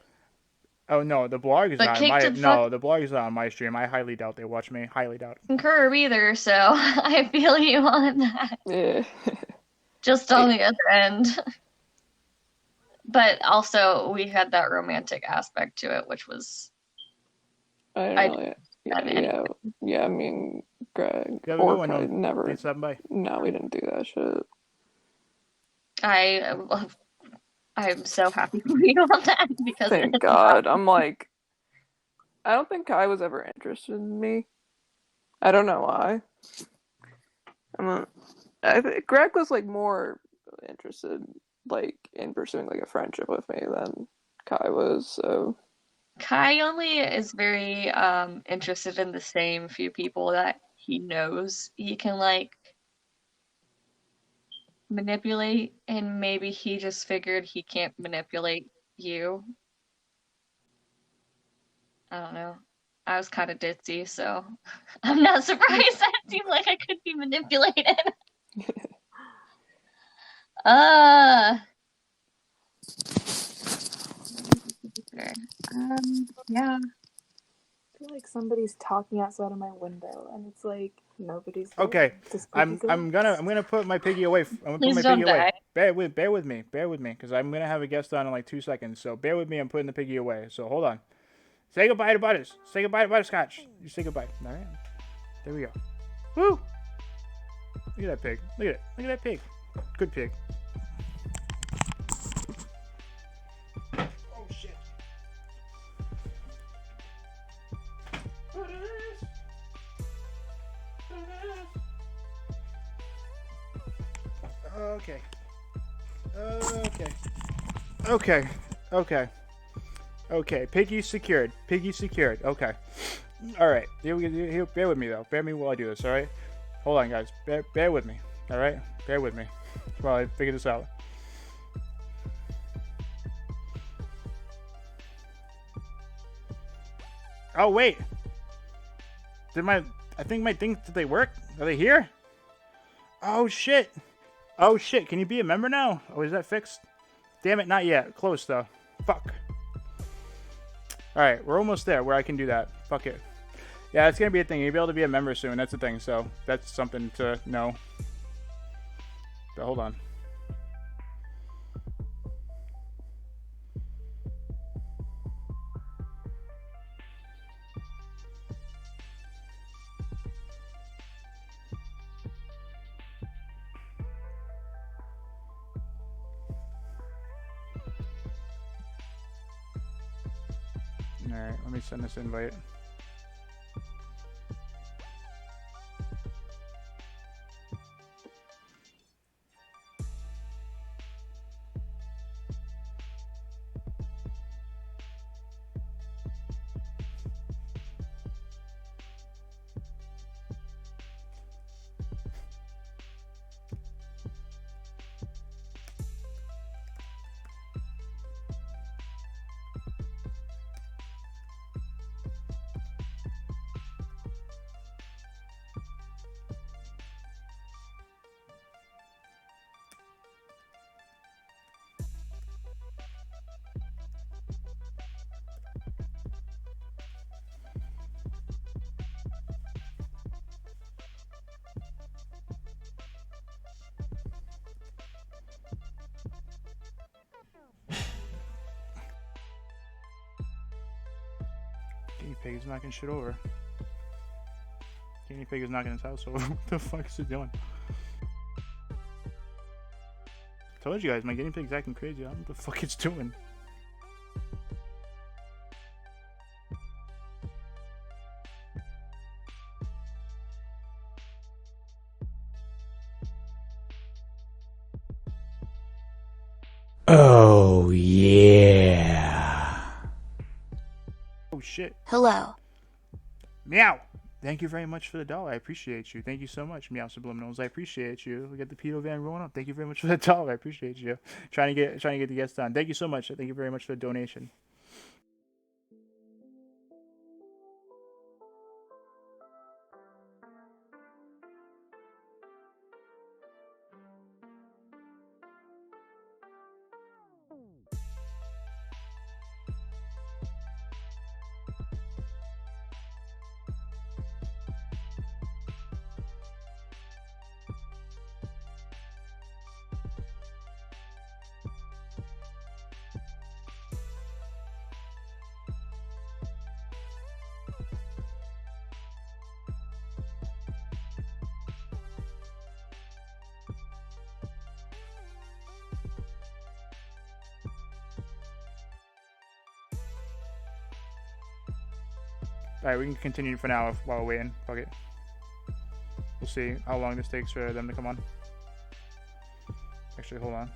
Oh no, the blog is but not on kicked my to the fuck the blog is not on my stream. I highly doubt they watch me. Highly doubt. curb either, so I feel you on that. Yeah. Just on the other end. But also we had that romantic aspect to it, which was I don't I know. done anyway. Yeah, I mean, Greg You have a or good one, Kai though. never. Thanks, bye. No, we didn't do that shit. I'm so happy for you on that because Thank God. I'm like, I don't think Kai was ever interested in me. I don't know why. I think Greg was like more interested, like in pursuing like a friendship with me than Kai was. So Kai only is very interested in the same few people that he knows he can like manipulate, and maybe he just figured he can't manipulate you. I don't know. I was kind of ditzy, so I'm not surprised that it seemed like I could be manipulated. Yeah. I feel like somebody's talking outside of my window, and it's like nobody's there. Okay, Just I'm gonna put my piggy away. I'm gonna put Please my don't piggy away. die. Bear with me, because I'm gonna have a guest on in like 2 seconds. So bear with me. I'm putting the piggy away. So hold on. Say goodbye to Butters. Say goodbye to Butterscotch. You say goodbye. All right. There we go. Woo! Look at that pig. Look at it. Look at that pig. Good pig. Oh shit. Okay. Okay. Piggy secured. Okay. Alright. Bear with me, though. Bear with me while I do this, alright? Hold on, guys. Bear with me. Alright? Bear with me while I figure this out. Oh, wait. I think my things, did they work? Are they here? Oh, shit. Oh, shit. Can you be a member now? Oh, is that fixed? Damn it, not yet. Close, though. Fuck. Alright, we're almost there where I can do that. Fuck it. Yeah, it's gonna be a thing. You'll be able to be a member soon. That's the thing. So, that's something to know. But hold on. Alright, let me send this invite. Guinea pig is knocking shit over. Guinea pig is knocking his house over. What the fuck is it doing? Told you guys, my guinea pig's acting crazy. I don't know what the fuck it's doing. Oh, yeah. Oh shit. Hello. Meow. Thank you very much for the $1. I appreciate you. Thank you so much, Meow Subliminals. I appreciate you. We got the pedo van rolling up. Thank you very much for the $1. I appreciate you. Trying to get the guests on. Thank you so much. Thank you very much for the donation. Alright, we can continue for now while we're waiting. Fuck it. We'll see how long this takes for them to come on. Actually, hold on.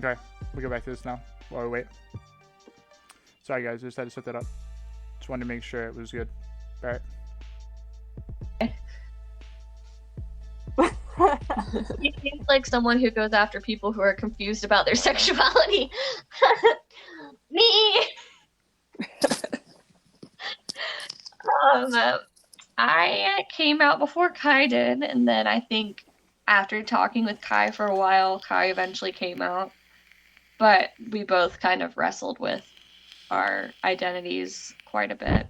Okay, we'll get back to this now while we wait. Sorry guys, I just had to set that up. Just wanted to make sure it was good. Alright. He seems like someone who goes after people who are confused about their sexuality. Me! I came out before Kai did, and then I think after talking with Kai for a while, Kai eventually came out. But we both kind of wrestled with our identities quite a bit.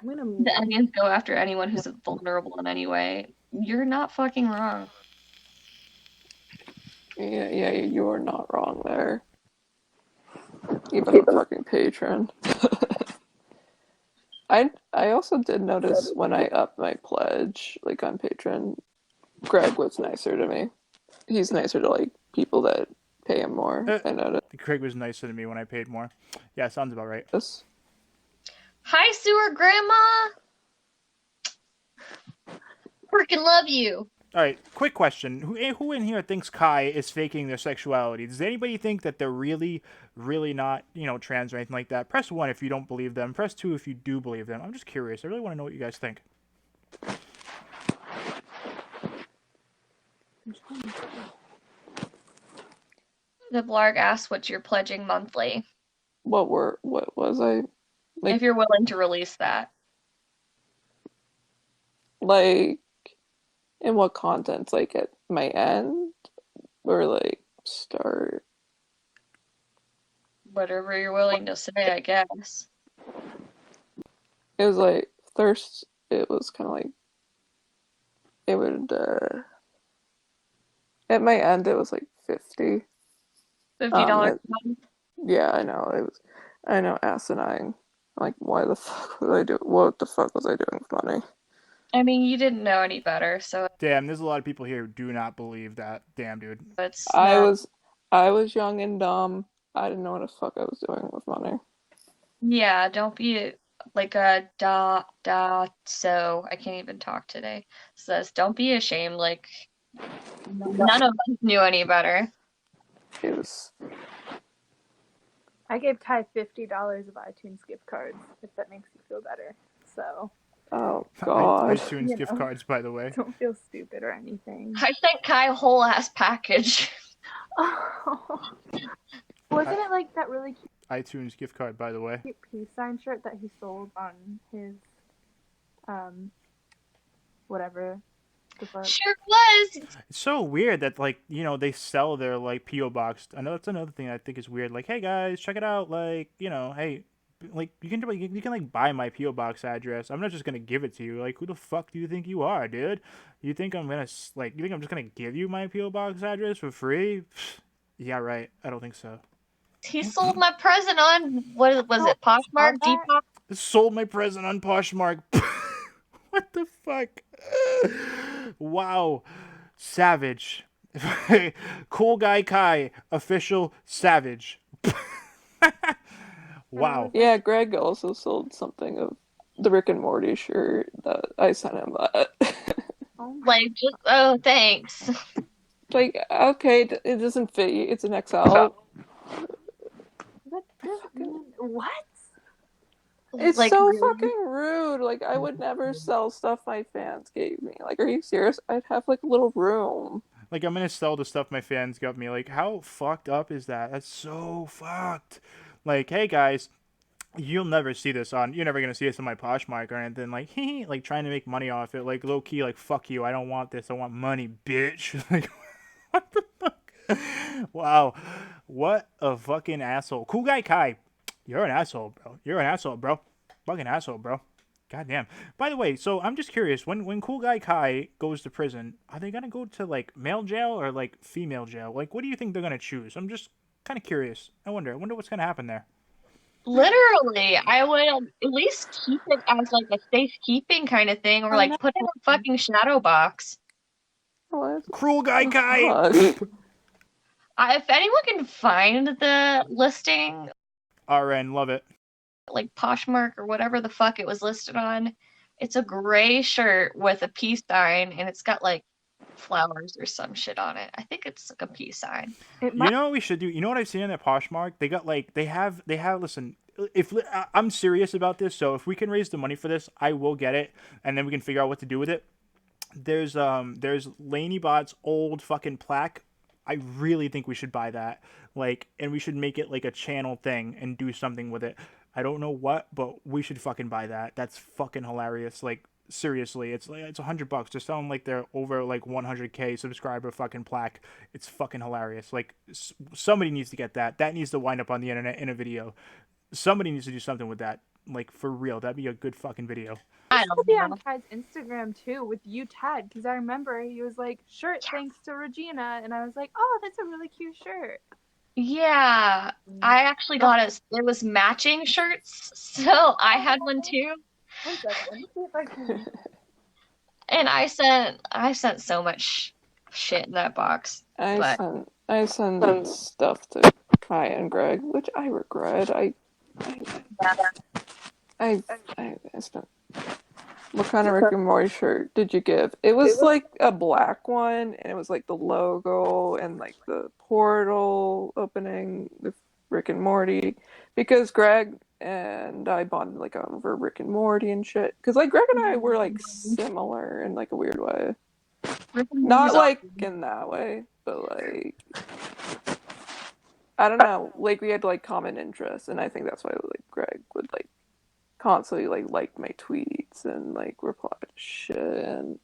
The onions go after anyone who's vulnerable in any way. You're not fucking wrong. Yeah, you're not wrong there. Even a fucking patron. I also did notice when I upped my pledge, like on Patreon, Greg was nicer to me. He's nicer to like people that pay him more. I noticed. Craig was nicer to me when I paid more. Yeah, sounds about right. Yes. Hi, Sewer Grandma! Freaking love you! Alright, quick question. Who in here thinks Kai is faking their sexuality? Does anybody think that they're really not, trans or anything like that? Press 1 if you don't believe them. Press 2 if you do believe them. I'm just curious. I really want to know what you guys think. The blarg asks what you're pledging monthly. What was I? Like, if you're willing to release that. Like, in what content? Like at my end? Or like start? Whatever you're willing to say, I guess. It was like, first, it was kind of like, it would, at my end, it was like 50. $50 Yeah, I know. I know, asinine. Like, what the fuck was I doing with money? I mean, you didn't know any better, so. Damn, there's a lot of people here who do not believe that. Damn, dude. I was young and dumb. I didn't know what the fuck I was doing with money. Yeah, don't be like a so I can't even talk today. Says, don't be ashamed, like none of us knew any better. I gave Kai $50 of iTunes gift cards, if that makes you feel better. So. Oh god. iTunes gift cards, by the way. Don't feel stupid or anything. I sent Kai a whole ass package. Oh. Wasn't it like that really cute iTunes gift card, by the way. Cute peace sign shirt that he sold on his whatever. The fuck? Sure was. It's so weird that like they sell their like PO box. I know that's another thing I think is weird. Like, hey guys, check it out. Like, hey, like you can like buy my PO box address. I'm not just gonna give it to you. Like, who the fuck do you think you are, dude? You think I'm gonna like? You think I'm just gonna give you my PO box address for free? Yeah, right. I don't think so. He sold my present on what was it? Poshmark, that? Depop. Sold my present on Poshmark. What the fuck? Wow. Savage. Cool Guy Kai, official savage. Wow. Yeah, Greg also sold something of the Rick and Morty shirt that I sent him. Oh my Like, just oh, thanks. Like, okay, it doesn't fit you. It's an XL. God. What? It's Like, so really? fucking rude. Like, I would never sell stuff my fans gave me. Like, are you serious? I'd have like a little room. Like, I'm gonna sell the stuff my fans got me. Like, how fucked up is that? That's so fucked. Like, hey guys, you're never gonna see this on my Poshmark or anything. Like, like trying to make money off it. Like, low key, like, fuck you. I don't want this. I want money, bitch. Like, what the fuck? Wow. What a fucking asshole. Cool Guy Kai, you're an asshole, bro. You're an asshole, bro. Fucking asshole, bro. God damn. By the way, so I'm just curious, when Cool Guy Kai goes to prison, are they gonna go to like male jail or like female jail? Like, what do you think they're gonna choose? I'm just kind of curious. I wonder what's gonna happen there. Literally, I would at least keep it as like a safekeeping kind of thing, or I like know. put it in a fucking shadow box. What? Cruel Guy Kai. Fuck. If anyone can find the listing, RN, love it. like Poshmark or whatever the fuck it was listed on, it's a gray shirt with a peace sign, and it's got like flowers or some shit on it. I think it's like a peace sign. It You might. know what we should do? You know what I've seen in that Poshmark? They got like they have. Listen, if I'm serious about this, so if we can raise the money for this, I will get it, and then we can figure out what to do with it. There's Laney Bot's old fucking plaque. I really think we should buy that, like, and we should make it like a channel thing and do something with it. I don't know what, but we should fucking buy that. That's fucking hilarious. Like, seriously, it's like it's $100 to sell them like they're over like 100K subscriber fucking plaque. It's fucking hilarious. Like, somebody needs to get that. That needs to wind up on the internet in a video. Somebody needs to do something with that. Like, for real, that'd be a good fucking video. I This will don't be know. on Tad's Instagram too with you, Tad, because I remember he was like, "Shirt, thanks to Regina," and I was like, "Oh, that's a really cute shirt." Yeah, I actually got it. It was matching shirts, so I had one too. One second, let me see if I can. And I sent so much shit in that box. But I sent stuff to Kai and Greg, which I regret. I spent. What kind of Rick and Morty shirt did you give? It was like a black one, and it was like the logo and like the portal opening with Rick and Morty. Because Greg and I bonded like over Rick and Morty and shit. Because like Greg and I were like similar in like a weird way. Not like in that way, but like I don't know. Like we had like common interests, and I think that's why like Greg would like constantly like my tweets and like reply to shit, and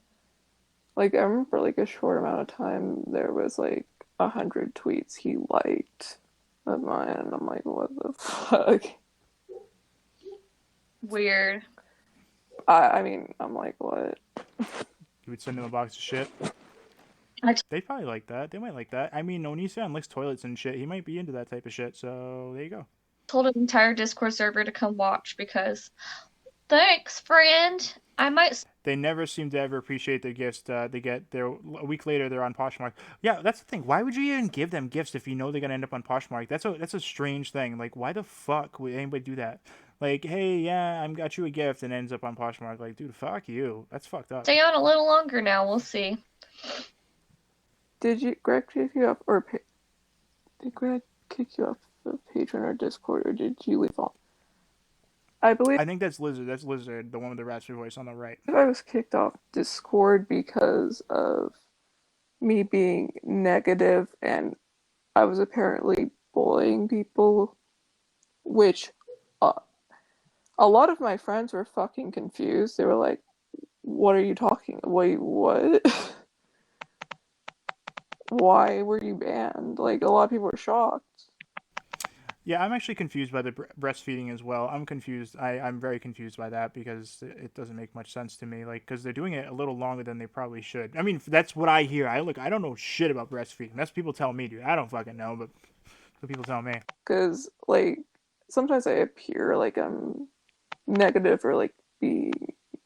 like I remember like a short amount of time there was like 100 tweets he liked of mine, and I'm like, what the fuck? weird. I mean, I'm like, what? You would send them a box of shit. They probably like that. They might like that. I mean, Onision likes toilets and shit. He might be into that type of shit. So there you go. Told an entire Discord server to come watch because thanks, friend. I might. They never seem to ever appreciate the gifts they get. A week later, they're on Poshmark. Yeah, that's the thing. Why would you even give them gifts if you know they're gonna end up on Poshmark? That's a strange thing. Like, why the fuck would anybody do that? Like, hey, yeah, I got you a gift, and ends up on Poshmark. Like, dude, fuck you. That's fucked up. Stay on a little longer now. We'll see. Did Greg kick you up, or did Greg kick you off the Patreon or Discord, or did you leave on? I think that's Lizard. That's Lizard, the one with the raspy voice on the right. I was kicked off Discord because of me being negative, and I was apparently bullying people, which a lot of my friends were fucking confused. They were like, what are you talking? Wait, what? Why were you banned? Like, a lot of people were shocked. Yeah, I'm actually confused by the breastfeeding as well. I'm confused. I'm very confused by that because it doesn't make much sense to me. Like, because they're doing it a little longer than they probably should. I mean, that's what I hear. I don't know shit about breastfeeding. That's what people tell me, dude. I don't fucking know, but what people tell me. Because, like, sometimes I appear like I'm negative or, like, be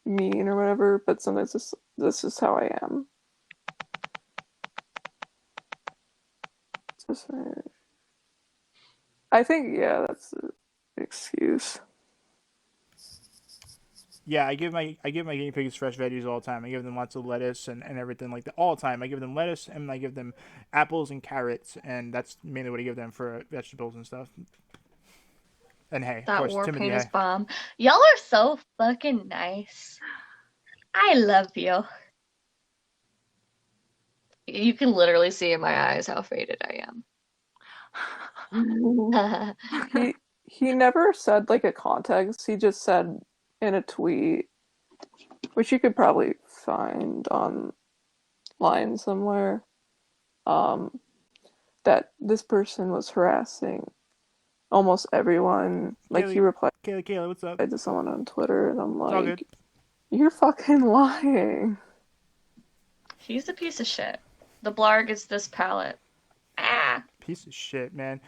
mean or whatever, but sometimes this is how I am. Just, I think, yeah, that's an excuse. Yeah, I give my guinea pigs fresh veggies all the time. I give them lots of lettuce and everything like that all the time. I give them lettuce and I give them apples and carrots, and that's mainly what I give them for vegetables and stuff. And hay, of That course, war Timothy paint is hay. bomb. Y'all are so fucking nice. I love you. You can literally see in my eyes how faded I am. He never said like a context. He just said in a tweet, which you could probably find online somewhere, that this person was harassing almost everyone. Like he replied Kayla, what's up? to someone on Twitter, and I'm It's all good. like, you're fucking lying. He's a piece of shit. The blarg is this palette. Ah. Piece of shit, man.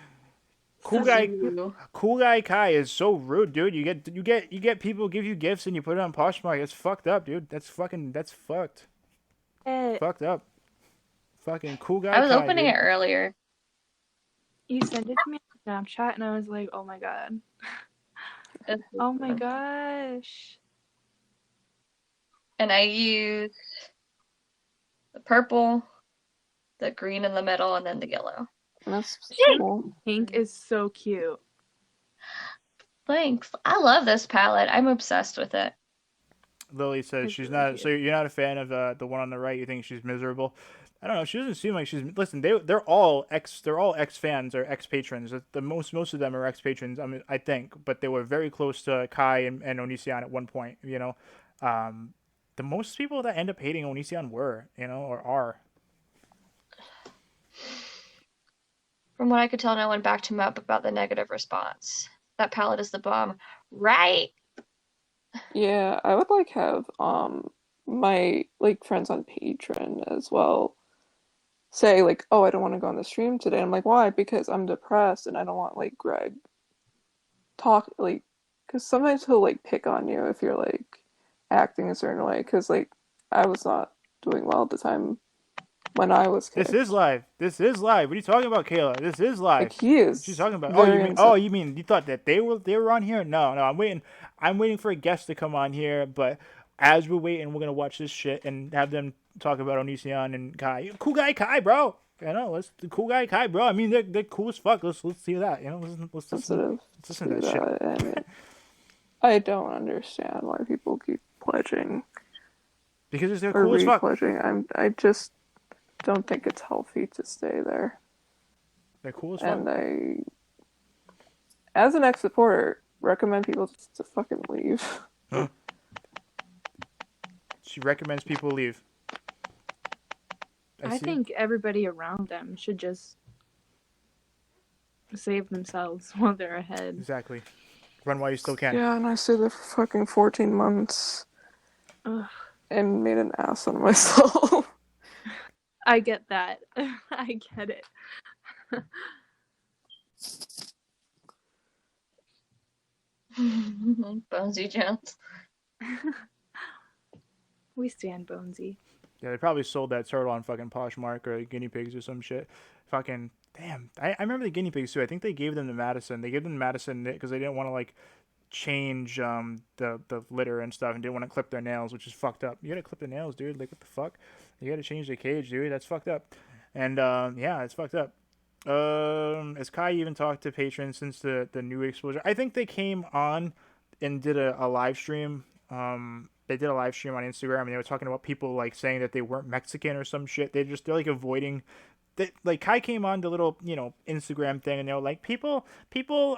Cool Guy Kai is so rude, dude. You get people give you gifts and you put it on Poshmark. It's fucked up, dude. That's fucked. Fucked up. Fucking Cool Guy Kai. I was opening dude. it earlier. You sent it to me on Snapchat, and I was like, oh my god. Oh my gosh. And I used the purple, the green in the middle, and then the yellow. That's cool. Pink is so cute. Thanks. I love this palette. I'm obsessed with it. Lily says It's she's really not. cute. So you're not a fan of the one on the right. You think she's miserable. I don't know. She doesn't seem like she's. Listen, they're all ex fans or ex patrons. The most of them are ex patrons. I mean, I think, but they were very close to Kai and Onision at one point. You know, the most people that end up hating Onision were, or are. From what I could tell, no one backed him up about the negative response. That palette is the bomb. Right. Yeah, I would like have my like friends on Patreon as well say like, oh, I don't want to go on the stream today. I'm like, why? Because I'm depressed and I don't want like Greg talk like, because sometimes he'll like pick on you if you're like acting a certain way. Because like I was not doing well at the time when I was kicked. This is live. What are you talking about, Kayla? This is live. Like he is. What you talking about? Very You mean you thought that they were on here? No. I'm waiting for a guest to come on here, but as we're waiting, we're gonna watch this shit and have them talk about Onision and Kai. Cool Guy Kai, bro. I know, the Cool Guy Kai, bro. I mean, they're cool as fuck. Let's see that. Let's listen to that shit. And I don't understand why people keep pledging Because they're or cool as fuck. re-pledging. I just don't think it's healthy to stay there. They're cool as fuck. And I, as an ex-supporter, recommend people just to fucking leave. She recommends people leave. I think everybody around them should just save themselves while they're ahead. Exactly. Run while you still can. Yeah, and I stayed there for fucking 14 months. Ugh. And made an ass out of myself. I get that. I get it. Bonesy Jones. We stand Bonesy. Yeah, they probably sold that turtle on fucking Poshmark or guinea pigs or some shit. Fucking damn. I remember the guinea pigs too. I think they gave them to Madison. They gave them to Madison because they didn't want to like change the litter and stuff and didn't want to clip their nails, which is fucked up. You gotta clip the nails, dude. Like what the fuck? You gotta change the cage, dude. That's fucked up. And yeah, it's fucked up. Has Kai even talked to patrons since the new exposure? I think they came on and did a live stream. They did a live stream on Instagram and they were talking about people like saying that they weren't Mexican or some shit. They're like avoiding like Kai came on the little, Instagram thing, and they were like, people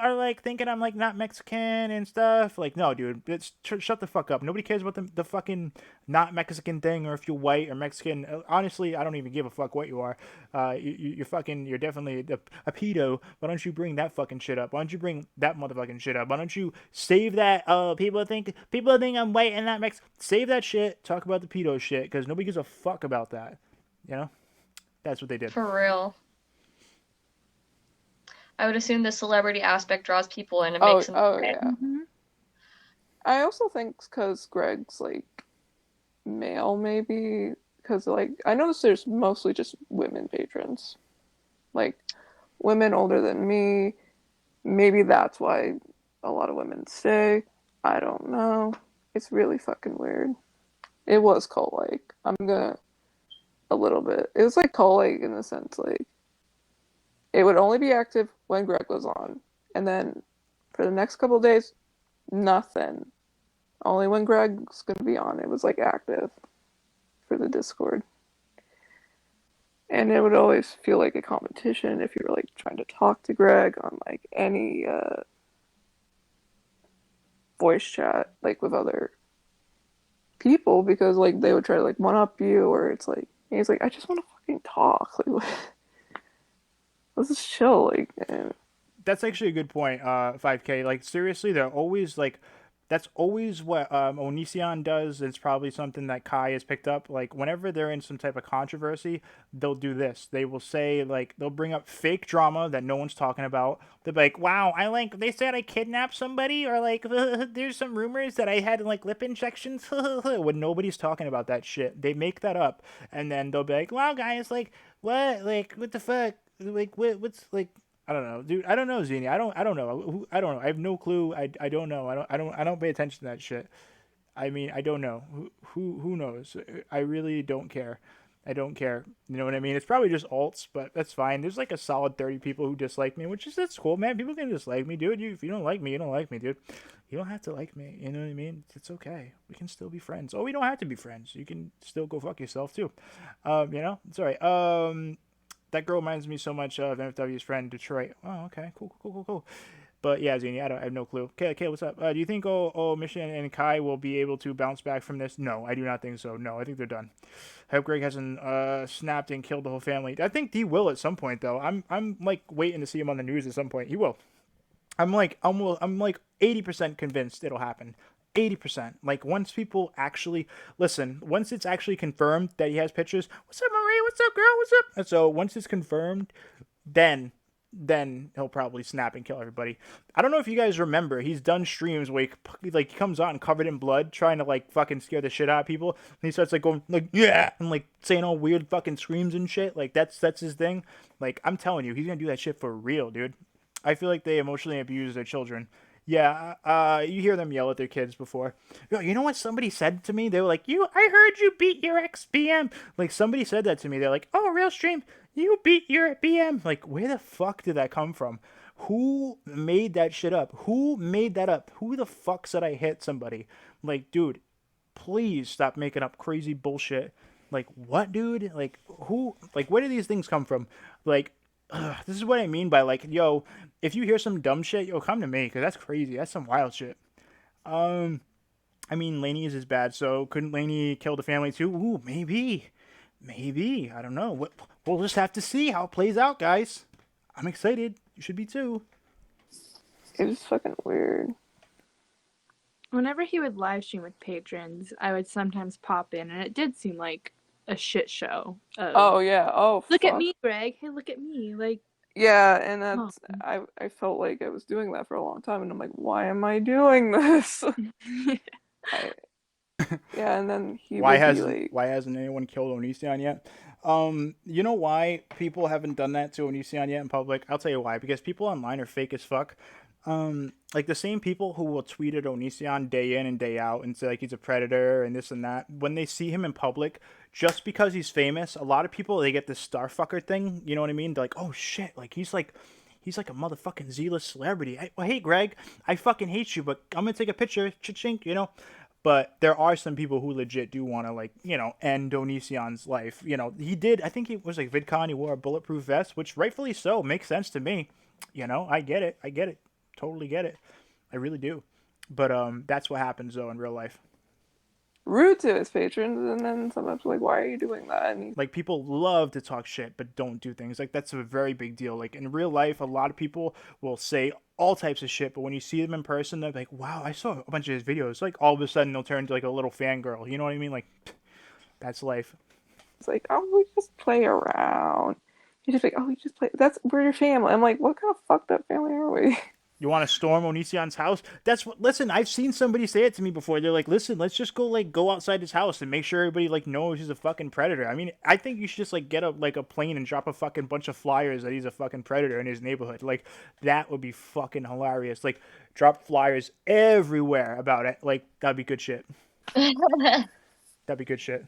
are like thinking I'm like not Mexican and stuff. Like, no, dude, shut the fuck up. Nobody cares about the fucking not Mexican thing, or if you're white or Mexican. Honestly, I don't even give a fuck what you are. You're definitely a pedo. Why don't you bring that fucking shit up? Why don't you bring that motherfucking shit up? Why don't you save that? People think I'm white and not Mexican. Save that shit. Talk about the pedo shit, because nobody gives a fuck about that. That's what they did. For real. I would assume the celebrity aspect draws people in and makes them. Yeah. Mm-hmm. I also think because Greg's like male, maybe, because like I noticed there's mostly just women patrons, like women older than me. Maybe that's why a lot of women stay. I don't know. It's really fucking weird. It was cult-like. A little bit. It was like cult-like in the sense like it would only be active when Greg was on, and then for the next couple of days, nothing. Only when Greg's gonna be on, it was like active for the Discord. And it would always feel like a competition if you were like trying to talk to Greg on like any voice chat, like with other people, because like they would try to like one up you, or it's like he's like, I just want to fucking talk. Like, let's just chill. Like, That's actually a good point, 5K. Like, seriously, they're always like, that's always what Onision does. It's probably something that Kai has picked up. Like, whenever they're in some type of controversy, they'll do this. They will say, like, they'll bring up fake drama that no one's talking about. They'll be like, wow, they said I kidnapped somebody, or like, there's some rumors that I had like lip injections, when nobody's talking about that shit. They make that up, and then they'll be like, wow, guys, like, what the fuck? Like, what's like, I don't know, dude. I don't know, Zini. I don't know. I don't know. I have no clue. I don't know. I don't pay attention to that shit. I mean, I don't know. Who knows? I really don't care. I don't care. You know what I mean? It's probably just alts, but that's fine. There's like a solid 30 people who dislike me, that's cool, man. People can dislike me, dude. If you don't like me, you don't like me, dude. You don't have to like me. You know what I mean? It's okay. We can still be friends. Oh, we don't have to be friends. You can still go fuck yourself too. It's alright. That girl reminds me so much of MFW's friend Detroit. Oh, okay, cool. But yeah, Zini, I have no clue. Okay, what's up? Do you think Mission and Kai will be able to bounce back from this? No, I do not think so. No, I think they're done. I hope Greg hasn't snapped and killed the whole family. I think he will at some point, though. I'm like waiting to see him on the news at some point. He will. I'm like 80% convinced it'll happen. 80%. Like, once people actually listen, once it's actually confirmed that he has pictures, what's up, Marie? What's up, girl? What's up? And so once it's confirmed, then he'll probably snap and kill everybody. I don't know if you guys remember, he's done streams where he comes on covered in blood, trying to like fucking scare the shit out of people, and he starts like going like, yeah, and like saying all weird fucking screams and shit. Like, that's his thing. Like, I'm telling you, he's gonna do that shit for real, dude. I feel like they emotionally abuse their children. Yeah, you hear them yell at their kids before. Yo, you know what somebody said to me? They were like, I heard you beat your ex-BM. Like, somebody said that to me. They're like, oh, RealStream, you beat your BM. Like, where the fuck did that come from? Who made that shit up? Who made that up? Who the fuck said I hit somebody? Like, dude, please stop making up crazy bullshit. Like, what, dude? Like, who? Like, where do these things come from? Like, this is what I mean by, like, yo, if you hear some dumb shit, yo, come to me, because that's crazy. That's some wild shit. I mean, Lainey is bad, so couldn't Lainey kill the family too? Ooh, maybe. I don't know. We'll just have to see how it plays out, guys. I'm excited. You should be too. it was fucking weird. Whenever he would live stream with patrons, I would sometimes pop in, and it did seem like a shit show. Oh yeah. Oh, look fuck. at me, Greg. Hey, look at me. Like, yeah, and that's I felt like I was doing that for a long time, and I'm like, why am I doing this? Yeah, and then why hasn't anyone killed Onision yet? You know why people haven't done that to Onision yet in public? I'll tell you why. Because people online are fake as fuck. Like the same people who will tweet at Onision day in and day out and say like he's a predator and this and that, when they see him in public, just because he's famous, a lot of people, they get this starfucker thing, you know what I mean? They're like, oh shit, like he's like a motherfucking Z-list celebrity. Hey Greg, I fucking hate you, but I'm gonna take a picture, cha-chink, you know? But there are some people who legit do want to, like, you know, end Onision's life. You know, he did. I think he was like VidCon. He wore a bulletproof vest, which rightfully so makes sense to me. You know, I get it. I get it. Totally get it. I really do. But that's what happens though in real life. Rude to his patrons, and then sometimes like, why are you doing that? And Like, people love to talk shit but don't do things. Like, that's a very big deal. Like, in real life, a lot of people will say all types of shit, but when you see them in person, they're like, wow, I saw a bunch of his videos. Like, all of a sudden they'll turn into like a little fangirl. You know what I mean? Like, that's life. it's like, oh, we just play around. He's just like, oh, we just play. We're your family. I'm like, what kind of fucked up family are we? You want to storm Onision's house? That's what. Listen, I've seen somebody say it to me before. They're like, "Listen, let's just go outside his house and make sure everybody like knows he's a fucking predator." I mean, I think you should just like get a plane and drop a fucking bunch of flyers that he's a fucking predator in his neighborhood. Like, that would be fucking hilarious. Like, drop flyers everywhere about it. Like, that'd be good shit. That'd be good shit.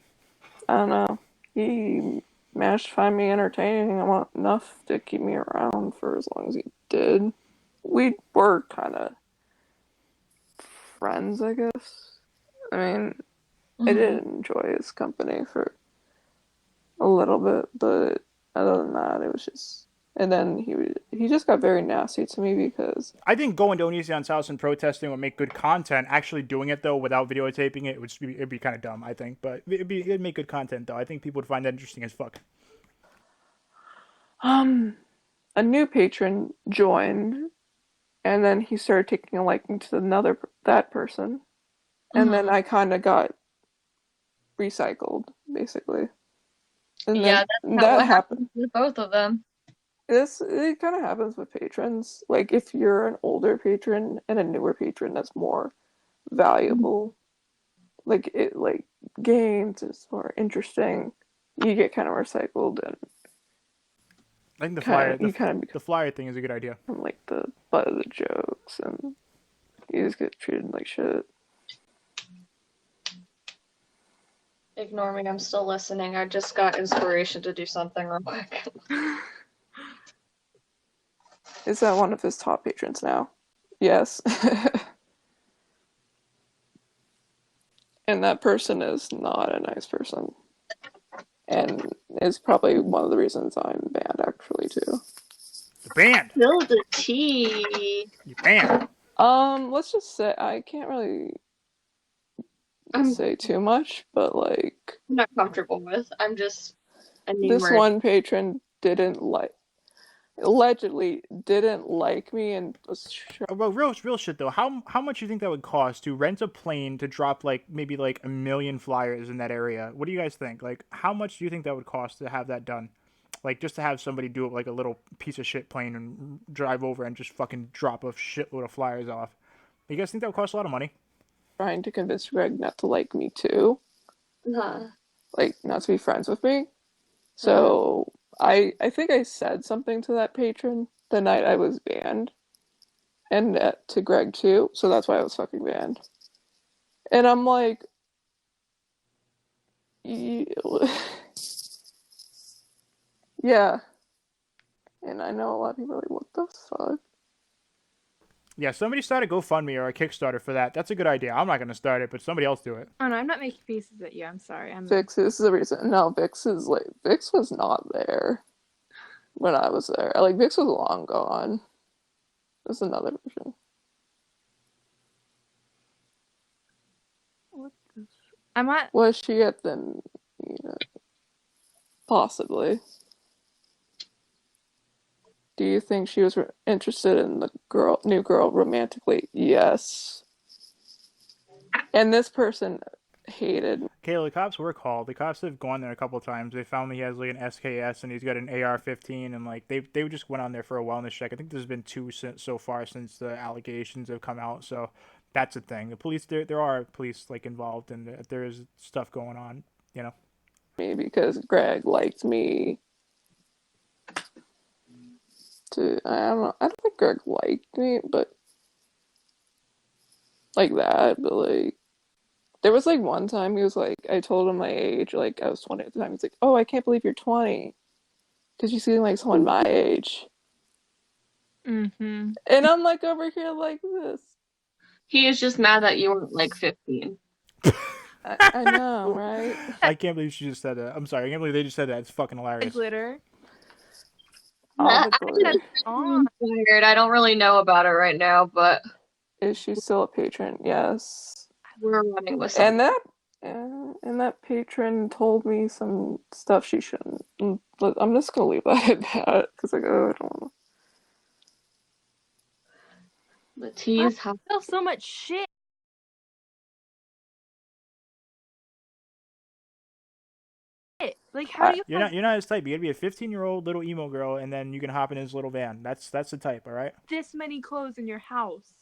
I don't know. He managed to find me entertaining enough to keep me around for as long as he did. We were kind of friends, I guess. I mean, I did enjoy his company for a little bit, but other than that, it was just. And then he just got very nasty to me because I think going to Onision's house and protesting would make good content. Actually doing it though without videotaping it it'd be kind of dumb, I think. But it'd make good content though. I think people would find that interesting as fuck. a new patron joined, and then he started taking a liking to that person, and then I kind of got recycled basically, and Yeah, then that's how that what happened. happened with both of them. It kind of happens with patrons. Like if you're an older patron and a newer patron that's more valuable, like games is more interesting, you get kind of recycled and I think the flyer thing is a good idea. become like the butt of the jokes, and you just get treated like shit. Ignore me, I'm still listening. I just got inspiration to do something real quick. Is that one of his top patrons now? Yes. And that person is not a nice person. And is probably one of the reasons I'm banned, actually, too. You're banned. Spill the tea. You're banned. Let's just say I can't really say too much, but like I'm not comfortable with. I'm just this one patron allegedly didn't like me and was Well, real shit though. How much do you think that would cost to rent a plane to drop like maybe like 1 million flyers in that area? What do you guys think? Like, how much do you think that would cost to have that done? Like, just to have somebody do it like a little piece of shit plane and drive over and just fucking drop a shitload of flyers off. You guys think that would cost a lot of money? trying to convince Greg not to like me too. Like not to be friends with me. So I think I said something to that patron the night I was banned, and to Greg too. So that's why I was fucking banned. And I'm like, yeah. And I know a lot of people are like, what the fuck? Yeah, somebody start a GoFundMe or a Kickstarter for that. That's a good idea. I'm not going to start it, but somebody else do it. Oh no, I'm not making faces at you. I'm sorry. Vix is the reason. No, Vix was not there when I was there. Like Vix was long gone. There's another version. Was she at the meetup? Possibly. Do you think she was interested in the new girl romantically? Yes. And this person hated. Kayla, the cops were called. The cops have gone there a couple of times. They found he has like an SKS and he's got an AR-15, and like they just went on there for a wellness check. I think there's been 2 so far since the allegations have come out. So that's a thing. The police, there are police like involved, and there is stuff going on. You know. Me because Greg liked me. I don't know. I don't think Greg liked me, but like that. But like, there was like one time he was like, I told him my age, like I was 20 at the time. He's like, "Oh, I can't believe you're 20, because you seem like someone my age." And I'm like over here like this. He is just mad that you weren't like 15. I know, right? I can't believe she just said that. I'm sorry. I can't believe they just said that. It's fucking The hilarious. glitter. All Nah, the glitter. On. weird. I don't really know about it right now, but Is she still a patron? Yes. we're running with And something. that patron told me some stuff she shouldn't. But I'm just gonna leave that at that because I don't know. The teas have I feel so much shit. Like, how do you You're have not his type. You gotta be a 15-year-old little emo girl, and then you can hop in his little van. That's the type, all right? this many clothes in your house?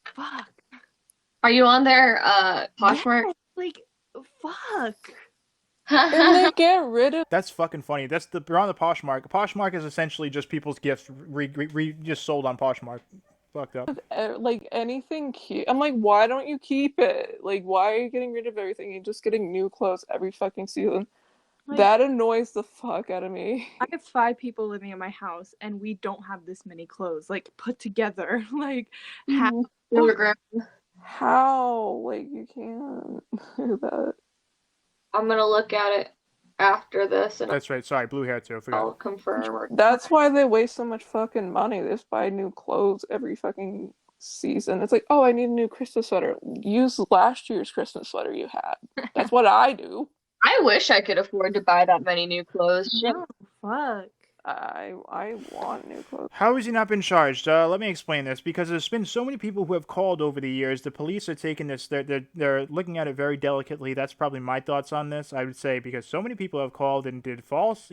Fuck. Are you on their Poshmark? Yeah, like, fuck. And they get rid of That's fucking funny. We're on the Poshmark. Poshmark is essentially just people's gifts just sold on Poshmark. Fucked up. like anything cute. I'm like, why don't you keep it? Like, why are you getting rid of everything? You're just getting new clothes every fucking season. Like, That annoys the fuck out of me. I have 5 people living in my house, and we don't have this many clothes, like, put together. Like, How? Like, you can't do that. I'm gonna look at it after this and That's right. Sorry, blue hair too. I forgot. I'll confirm. That's why they waste so much fucking money. They just buy new clothes every fucking season. It's like, oh, I need a new Christmas sweater. Use last year's Christmas sweater you had. That's what I do. I wish I could afford to buy that many new clothes. Shit. no, fuck. I want new clothes. How has he not been charged? Let me explain this, because there's been so many people who have called over the years. The police are taking this. They're looking at it very delicately. That's probably my thoughts on this. I would say, because so many people have called and did false,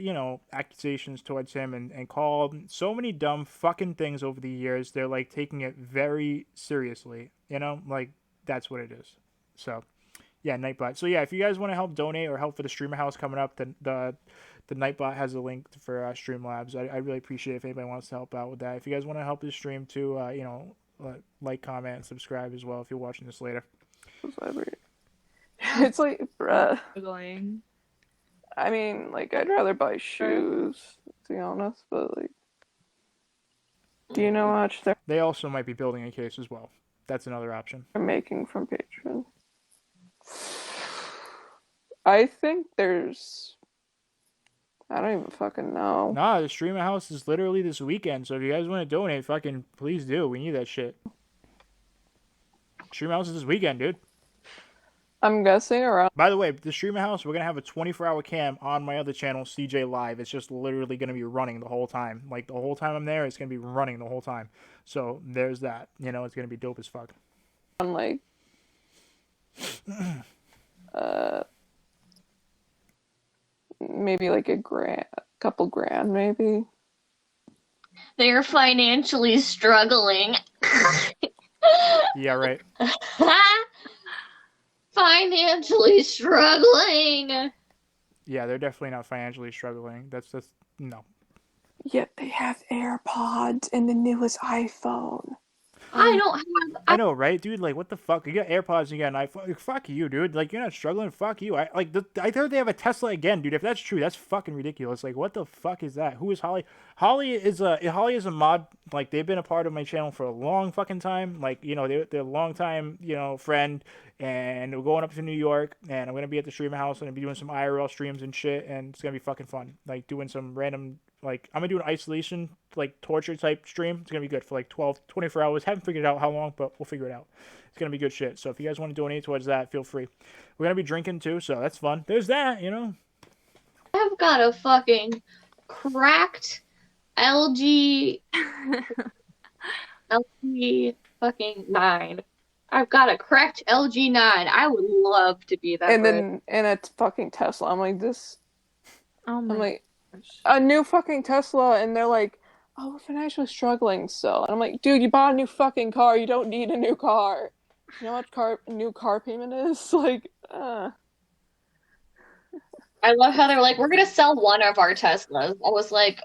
accusations towards him and called so many dumb fucking things over the years. They're like taking it very seriously. Like that's what it is. So, yeah, Nightbot. So yeah, if you guys want to help donate or help for the streamer house coming up, then the Nightbot has a link for Streamlabs. I really appreciate it if anybody wants to help out with that. If you guys want to help this stream too, like, comment, and subscribe as well if you're watching this later. It's like, bruh. Struggling. I mean, like, I'd rather buy shoes, to be honest, but, like, do you know how much They also might be building a case as well. That's another option. they're making from Patreon? I think I don't even fucking know. Nah, the streamer house is literally this weekend, so if you guys want to donate, fucking please do. We need that shit. Streamer house is this weekend, dude. I'm guessing around. By the way, the streamer house, we're gonna have a 24-hour cam on my other channel, CJ Live. It's just literally gonna be running the whole time. Like the whole time I'm there, it's gonna be running the whole time. So there's that. It's gonna be dope as fuck. Like, maybe like a couple grand, maybe. They're financially struggling. Yeah, right. Financially struggling. Yeah, they're definitely not financially struggling. That's no. Yet they have AirPods and the newest iPhone. I don't have. I know, right, dude? Like, what the fuck? You got AirPods, you got an iPhone. Fuck you, dude. Like, you're not struggling. Fuck you. I heard they have a Tesla again, dude. If that's true, that's fucking ridiculous. Like, what the fuck is that? Who is Holly? Holly is a mod. Like, they've been a part of my channel for a long fucking time. Like, they're a long time, friend. And we're going up to New York, and I'm gonna be at the streamer house, and I'll be doing some IRL streams and shit, and it's gonna be fucking fun. Like, doing some random. Like, I'm gonna do an isolation, like, torture type stream. It's gonna be good for like 24 hours. Haven't figured out how long, but we'll figure it out. It's gonna be good shit. So if you guys want to donate towards that, feel free. We're gonna be drinking too, so that's fun. There's that, I've got a fucking cracked LG fucking 9. I've got a cracked LG 9. I would love to be that. And it's fucking Tesla. I'm like, this. Oh my I'm like, gosh. a new fucking Tesla, and they're like, oh, we're financially struggling still. And I'm like, dude, you bought a new fucking car. You don't need a new car. You know how much new car payment is? Like, I love how they're like, we're gonna sell one of our Teslas. I was like,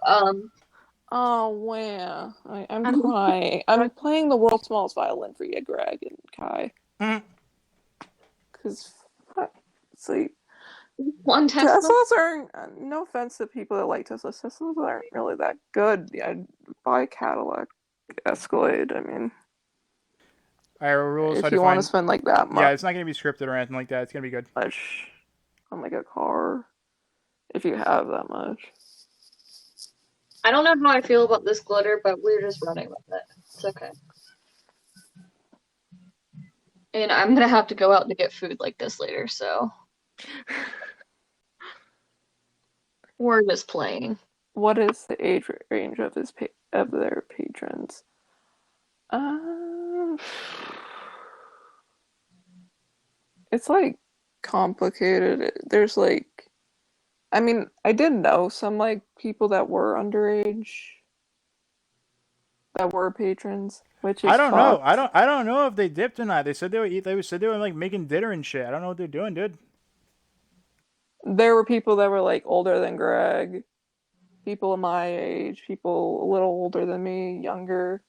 oh, wow. I'm crying. I'm playing the world's smallest violin for you, Greg and Kai. Because, it's like, one Tesla. Teslas aren't, no offense to people that like Teslas, Teslas aren't really that good. I'd buy a Cadillac Escalade, I mean. IRL rules. If How you want to define? spend like that Yeah, much it's not gonna be scripted or anything like that. It's gonna be good. on like a car, if you have that much. I don't know how I feel about this glitter, but we're just running with it. It's okay. And I'm gonna have to go out to get food like this later, so we're just playing. What is the age range of their patrons? It's like complicated. There's like, I mean, I did know some like people that were underage that were patrons, which is I don't know. fucked. I don't know if they dipped or not. They said they said they were like making dinner and shit. I don't know what they're doing, dude. There were people that were like older than Greg, people my age, people a little older than me, younger.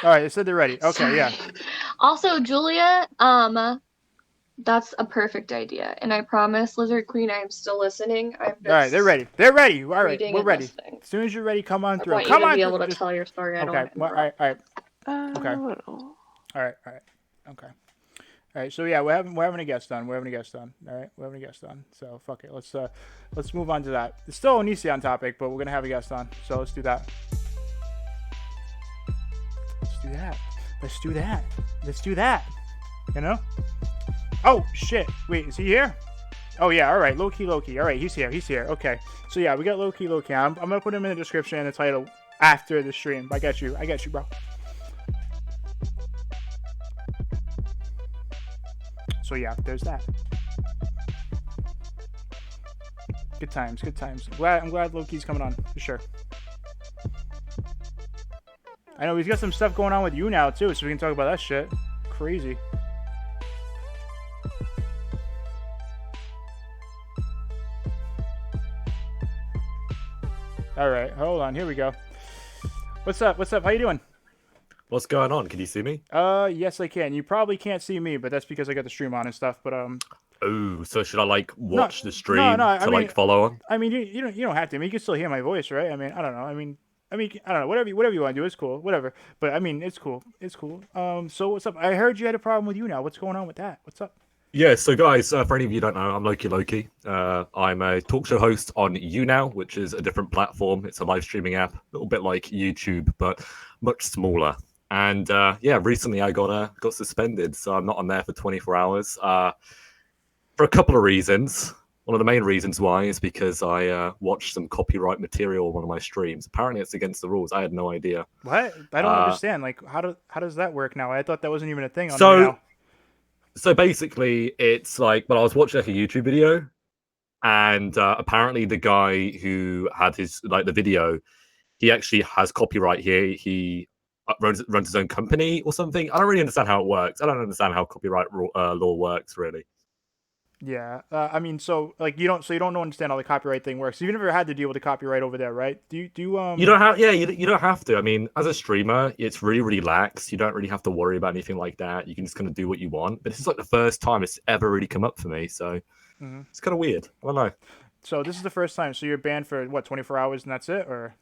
All right, they said they're ready. Okay, yeah. Also, Julia, that's a perfect idea. And I promise, Lizard Queen, I am still listening. I'm just All right, they're ready. They're ready. All right, reading we're and ready. listening. As soon as you're ready, come on I through. want Come you to on be through. able to Just- tell your story. I don't Okay. want to Well, all interrupt. right. Okay. Well, All right. Okay. All right. So yeah, we're having a guest on. We're having a guest on. All right. We're having a guest on. So fuck it. Let's move on to that. It's still Onision on topic, but we're gonna have a guest on. So let's do that. Let's do that. Let's do that. Let's do that. You know? Oh shit. Wait, is he here? Oh yeah. All right. Lowkeyloki. All right. He's here. He's here. Okay. So yeah, we got Lowkeyloki. I'm gonna put him in the description and the title after the stream. I got you. I got you, bro. So yeah, there's that. Good times, good times. I'm glad Loki's coming on for sure. I know he's got some stuff going on with you now too, so we can talk about that shit. Crazy. All right, hold on. Here we go. What's up? What's up? How you doing? What's going on? Can you see me? Yes, I can. You probably can't see me, but that's because I got the stream on and stuff. But Oh, so should I like watch the stream no, to I mean, like follow on? I mean, you don't have to. I mean, you can still hear my voice, right? I mean, I don't know. I mean, I don't know. Whatever you want to do is cool. Whatever. But I mean, it's cool. It's cool. So what's up? I heard you had a problem with you now. What's going on with that? What's up? Yeah, so guys, for any of you who don't know, I'm Lowkeyloki. I'm a talk show host on YouNow, which is a different platform. It's a live streaming app, a little bit like YouTube, but much smaller. And yeah, recently I got suspended, so I'm not on there for 24 hours for a couple of reasons. One of the main reasons why is because I watched some copyright material on one of my streams. Apparently, it's against the rules. I had no idea. What? I don't understand. Like, how does that work now? I thought that wasn't even a thing on So basically, it's like, well, I was watching like a YouTube video, and apparently the guy who had his like the video, he actually has copyright here. He runs his own company or something. I don't really understand how it works. I don't understand how copyright law works really. Yeah. I mean, so like you don't understand how the copyright thing works. You've never had to deal with the copyright over there, right? Do you You don't have you don't have to. I mean, as a streamer, it's really lax. You don't really have to worry about anything like that. You can just kind of do what you want. But this is like the first time it's ever really come up for me, so it's kind of weird. I don't know. So this is the first time. So you're banned for what, 24 hours and that's it, or?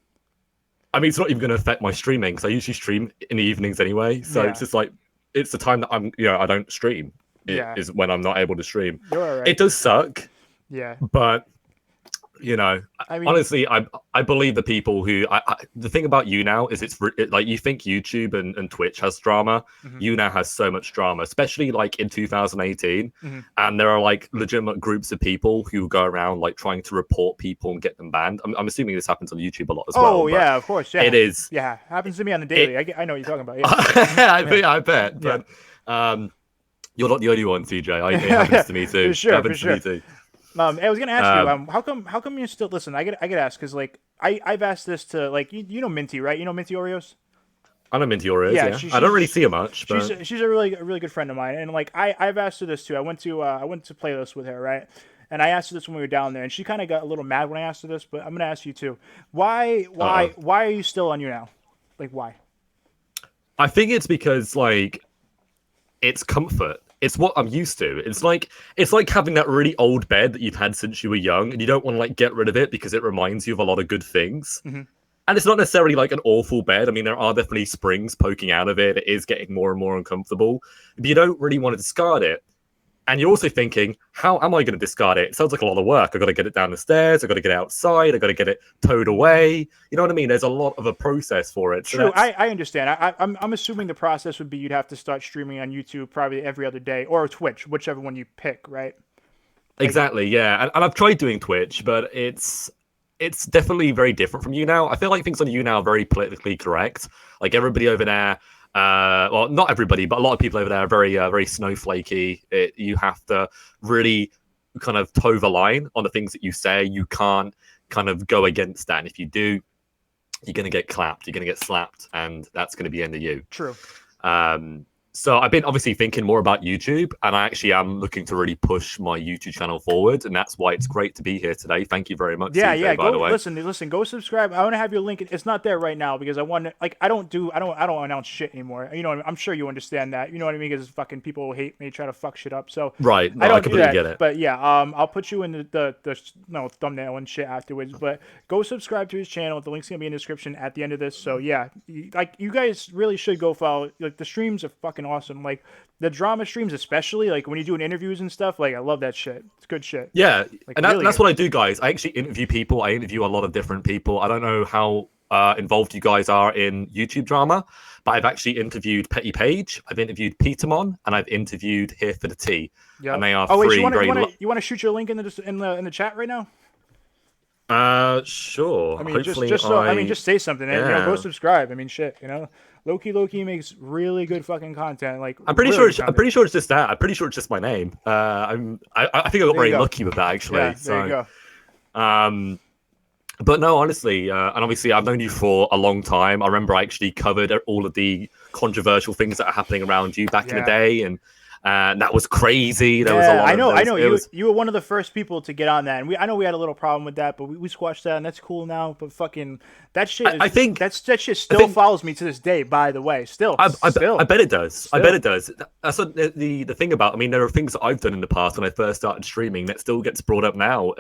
I mean, it's not even going to affect my streaming because I usually stream in the evenings anyway. So it's just like it's the time that I don't stream. Is when I'm not able to stream. You're all right. It does suck. Yeah. But I mean, honestly, I believe the people who the thing about you now is it's like you think YouTube and Twitch has drama. You now has so much drama, especially like in 2018. And there are like legitimate groups of people who go around like trying to report people and get them banned. I'm assuming this happens on YouTube a lot as well. Oh yeah, of course. Yeah. It is. Yeah, happens to me on the daily. I know what you're talking about. Yeah. I bet. But you're not the only one, TJ. It happens to me too. For sure. It happens to me too. I was gonna ask you, how come you still listen? I get asked because like I've asked this to like you know Minty, right? You know Minty Oreos. I know Minty Oreos. Yeah, I don't really see her much. But... She's a really good friend of mine, and like I've asked her this too. I went to Playlist with her, right? And I asked her this when we were down there, and she kind of got a little mad when I asked her this. But I'm gonna ask you too. Why are you still on you now? Like why? I think it's because like it's comfort. It's what I'm used to. It's like having that really old bed that you've had since you were young, and you don't want to like get rid of it because it reminds you of a lot of good things. And it's not necessarily like an awful bed. I mean, there are definitely springs poking out of it. It is getting more and more uncomfortable. But you don't really want to discard it. And you're also thinking, how am I going to discard it? It sounds like a lot of work. I've got to get it down the stairs. I've got to get it outside. I've got to get it towed away. You know what I mean? There's a lot of a process for it. So True, I understand. I'm assuming the process would be you'd have to start streaming on YouTube probably every other day, or Twitch, whichever one you pick, right? Exactly, yeah. And I've tried doing Twitch, but it's definitely very different from YouNow. I feel like things on YouNow are very politically correct. Like everybody over there, well, not everybody, but a lot of people over there are very, very snowflakey. You have to really kind of toe the line on the things that you say. You can't kind of go against that. And if you do, you're going to get clapped. You're going to get slapped, and that's going to be the end of you. True. So I've been obviously thinking more about YouTube, and I actually am looking to really push my YouTube channel forward, and that's why it's great to be here today. Thank you very much. Yeah, CJ, yeah. by the way. Listen. Go subscribe. I want to have your link. It's not there right now because I want like I don't announce shit anymore. You know, I'm sure you understand that. You know what I mean? Because fucking people hate me, try to fuck shit up. So right, no, I don't completely do that. get it. But yeah, I'll put you in the thumbnail and shit afterwards. But go subscribe to his channel. The link's gonna be in the description at the end of this. So yeah, like you guys really should go follow. Like the streams are fucking awesome. Like the drama streams, especially like when you're doing interviews and stuff. Like I love that shit. It's good shit. Yeah, like, and really that's good. what I do, guys. I actually interview people. I interview a lot of different people. I don't know how involved you guys are in YouTube drama, but I've actually interviewed Petty Page, I've interviewed Petermon, and I've interviewed Here for the Tea. Yeah. And they are wait, three you want very. to shoot your link in the chat right now? Sure. I mean, Hopefully just say something. And, Yeah. go subscribe. I mean, shit. Lowkeyloki makes really good fucking content. Like I'm pretty really sure. I'm pretty sure it's just that. I'm pretty sure it's just my name. I think I got very lucky with that actually. Yeah, so, there you go. But no, honestly, and obviously, I've known you for a long time. I remember I actually covered all of the controversial things that are happening around you back in the day, and that was crazy. There was a lot. I know. You were one of the first people to get on that, and I know we had a little problem with that, but we squashed that, and that's cool now. But fucking that shit. I think that shit still follows me to this day. By the way, I bet it does. Still. I bet it does. That's what the thing about. I mean, there are things that I've done in the past when I first started streaming that still gets brought up now.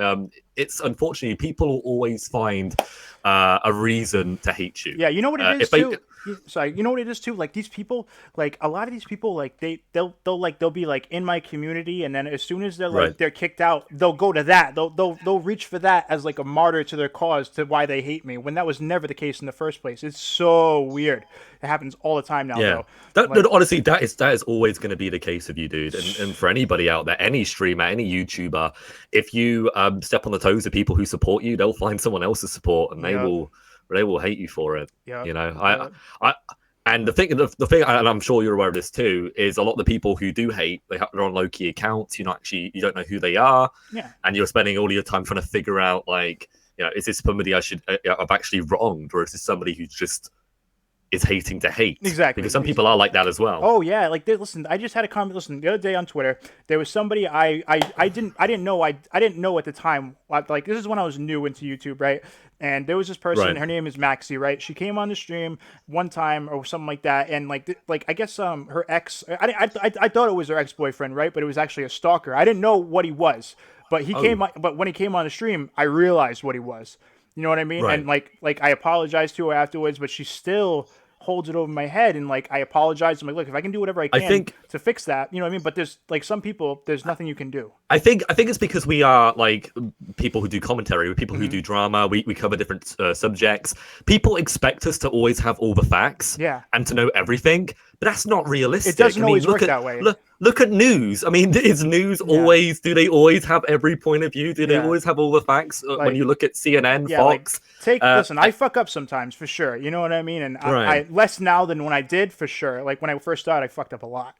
It's unfortunately people will always find a reason to hate you. Yeah, you know what it is too. Sorry, you know what it is too. Like these people, like a lot of these people, like they'll be like in my community, and then as soon as they're like they're kicked out, they'll go to that. They'll reach for that as like a martyr to their cause to why they hate me, when that was never the case in the first place. It's so weird. It happens all the time now. Yeah, honestly, that is always going to be the case of you, dude. And for anybody out there, any streamer, any YouTuber, if you step on the toes of people who support you, they'll find someone else to support, and they will hate you for it. Yeah, you know, and the thing, and I'm sure you're aware of this too, is a lot of the people who do hate, they're on low-key accounts. You don't know who they are, and you're spending all your time trying to figure out, like, is this somebody I've actually wronged, or is this somebody who just is hating to hate? Exactly, because some people are like that as well. Oh yeah, like listen, I just had a comment. Listen, the other day on Twitter, there was somebody I didn't know at the time. Like this is when I was new into YouTube, right? And there was this person. Her name is Maxie, right? She came on the stream one time or something like that, and like I guess her ex. I thought it was her ex-boyfriend, right? But it was actually a stalker. I didn't know what he was, but But when he came on the stream, I realized what he was. You know what I mean? Right. And like I apologized to her afterwards, but she still holds it over my head, and like I apologize. I'm like, look, if I can do whatever I can to fix that, you know what I mean? But there's like some people, there's nothing you can do. I think it's because we are like people who do commentary, people who do drama. We cover different subjects. People expect us to always have all the facts, and to know everything, but that's not realistic. It doesn't always work that way. Look at news. I mean, is news always? Do they always have every point of view? Do they always have all the facts? When you look at CNN, Fox. Listen, I fuck up sometimes for sure. You know what I mean? And I less now than when I did for sure. Like when I first started, I fucked up a lot.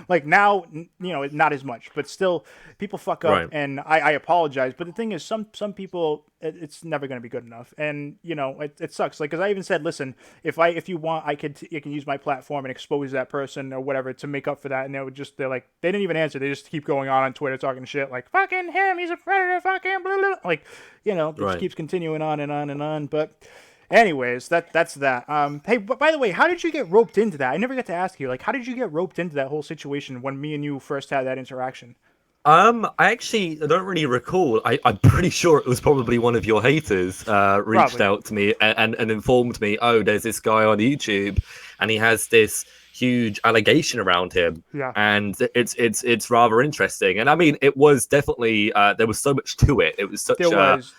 Like now, not as much, but still, people fuck up, and I apologize. But the thing is, some people, it's never going to be good enough, and it sucks. Like, because I even said, listen, if you want, I can use my platform and expose that person or whatever to make up for that, and they're like, they didn't even answer. They just keep going on Twitter talking shit like, fucking him, he's a predator, fucking blah, blah. Like, it just keeps continuing on and on and on. But anyways, that's that. Hey, but by the way, how did you get roped into that? I never got to ask you. Like, how did you get roped into that whole situation when me and you first had that interaction? I don't really recall. I'm pretty sure it was probably one of your haters reached Probably. out to me and informed me, oh, there's this guy on YouTube and he has this huge allegation around him. Yeah. And it's rather interesting. And I mean, it was definitely there was so much to it. It was such There was.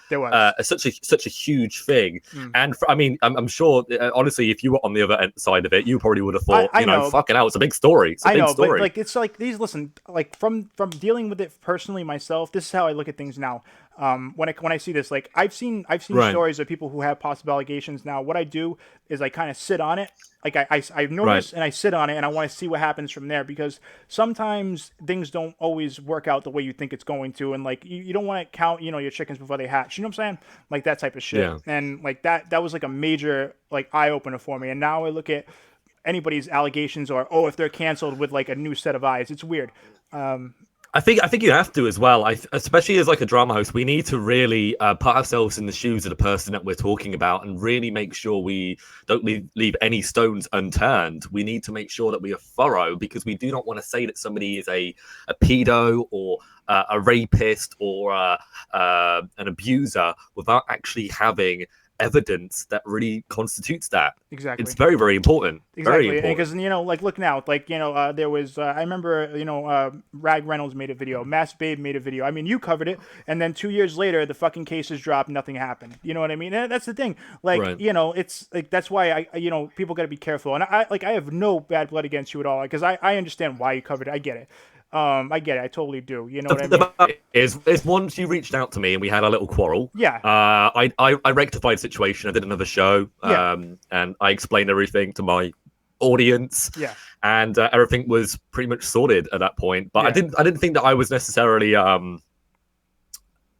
such a huge thing. And I mean, I'm sure honestly, if you were on the other side of it, you probably would have thought, I know, fucking hell, it's a big story. It's a big story. But like it's like these. Listen, like from dealing with it personally myself, this is how I look at things now. When I see this, like I've seen Right. stories of people who have possible allegations. Now, what I do is I kind of sit on it. Like I've noticed, and I sit on it, and I want to see what happens from there, because sometimes things don't always work out the way you think it's going to, and like you don't want to count your chickens before they hatch. You know what I'm saying? Like that type of shit. Yeah. And like that was like a major like eye opener for me. And now I look at anybody's allegations, or if they're canceled, with like a new set of eyes. It's weird. I think you have to as well. Especially as like a drama host, we need to really put ourselves in the shoes of the person that we're talking about, and really make sure we don't leave any stones unturned. We need to make sure that we are thorough, because we do not want to say that somebody is a pedo or a rapist or an abuser without actually having evidence that really constitutes that. Exactly. It's very, very important. Exactly, Very important. because like look now, like there was I remember Rag Reynolds made a video, Mass Babe made a video. I mean, you covered it, and then 2 years later the fucking cases dropped, nothing happened. You know what I mean? And that's the thing. Like Right. it's like that's why I people got to be careful. And I have no bad blood against you at all, because I understand why you covered it. I get it. I get it. I totally do. You know what I mean? The fact is once you reached out to me and we had a little quarrel. Yeah. I rectified the situation. I did another show. Yeah. And I explained everything to my audience. Yeah. And everything was pretty much sorted at that point. But Yeah. I didn't think that I was necessarily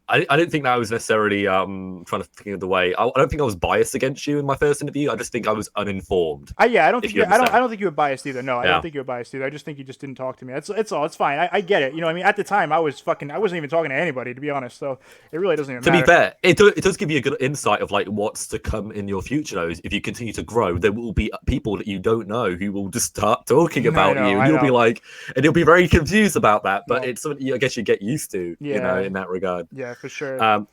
I didn't think that I was necessarily trying to think of the way. I don't think I was biased against you in my first interview. I just think I was uninformed. Yeah, I don't think you I don't understand. think you were biased either. No, I don't think you were biased either. I just think you just didn't talk to me. It's all. It's fine. I get it. You know what I mean? At the time, I wasn't even talking to anybody, to be honest. So it really doesn't even To matter. be fair, it does give you a good insight of like what's to come in your future. Though, if you continue to grow, there will be people that you don't know who will just start talking about you, and you'll be like, and you'll be very confused about that. But it's something I guess you get used to, in that regard. Yeah, for sure.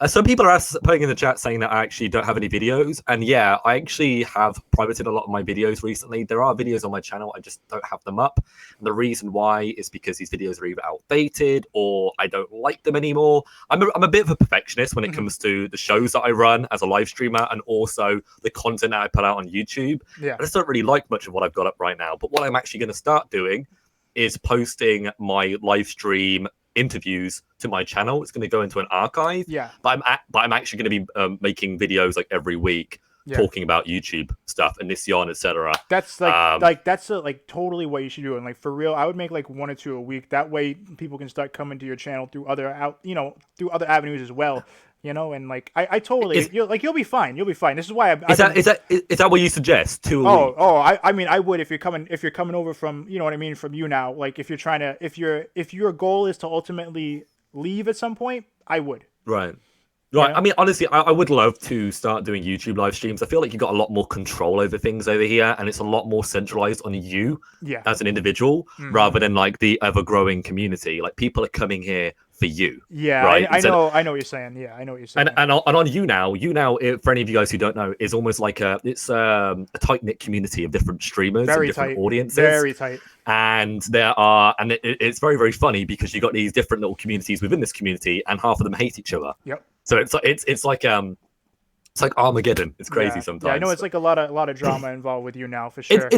Some people are putting in the chat saying that I actually don't have any videos, and yeah, I actually have privated a lot of my videos recently. There are videos on my channel, I just don't have them up. And the reason why is because these videos are either outdated or I don't like them anymore. I'm a bit of a perfectionist when it comes to the shows that I run as a live streamer, and also the content that I put out on YouTube. Yeah. I just don't really like much of what I've got up right now. But what I'm actually going to start doing is posting my live stream interviews to my channel. It's going to go into an archive. Yeah. But I'm actually going to be making videos like every week, talking about YouTube stuff, Onision, etc. That's like that's like totally what you should do. And like for real, I would make like 1 or 2 a week. That way people can start coming to your channel through other avenues as well. And like I totally you'll be fine. You'll be fine. This is why is that what you suggest? 2 a week? I mean I would if you're coming over from what I mean from you now. Like if you're trying to if your goal is to ultimately leave at some point, I would. Right. I mean, honestly, I would love to start doing YouTube live streams. I feel like you've got a lot more control over things over here, and it's a lot more centralized on you as an individual, rather than like the ever-growing community. Like people are coming here for you. Yeah, right? I know what you're saying. Yeah, I know what you're saying. And on you now, for any of you guys who don't know, is almost like a tight-knit community of different streamers and different audiences. Very tight. And it's very, very funny because you got these different little communities within this community, and half of them hate each other. Yep. So it's like Armageddon. It's crazy sometimes. Yeah, I know it's like a lot of drama involved with you now for sure.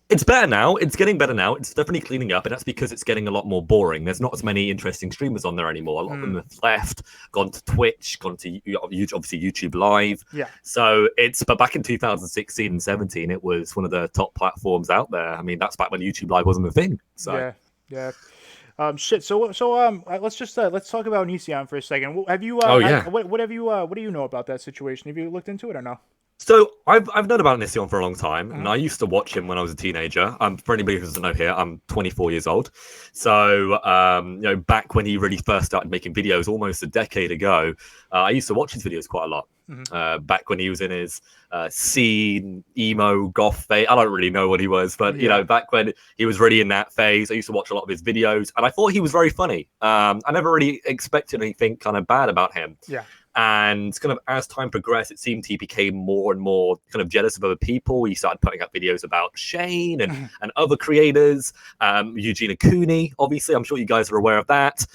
It's better now. It's getting better now. It's definitely cleaning up, and that's because it's getting a lot more boring. There's not as many interesting streamers on there anymore. A lot of them have left, gone to Twitch, gone to obviously YouTube Live. Yeah. So but back in 2016 and 17, it was one of the top platforms out there. I mean, that's back when YouTube Live wasn't a thing. So yeah. Shit. So let's talk about Onision for a second. Have you? Oh yeah. What do you know about that situation? Have you looked into it or no? So I've known about Onision for a long time, and Mhm. I used to watch him when I was a teenager. For anybody who doesn't know here, I'm 24 years old. So back when he really first started making videos, almost a decade ago, I used to watch his videos quite a lot. Mhm. Back when he was in his scene emo goth phase, I don't really know what he was, but Yeah. back when he was really in that phase, I used to watch a lot of his videos, and I thought he was very funny. I never really expected anything kind of bad about him. Yeah. And kind of as time progressed, it seemed he became more and more kind of jealous of other people. He started putting up videos about Shane and other creators, Eugene Cooney, obviously. I'm sure you guys are aware of that.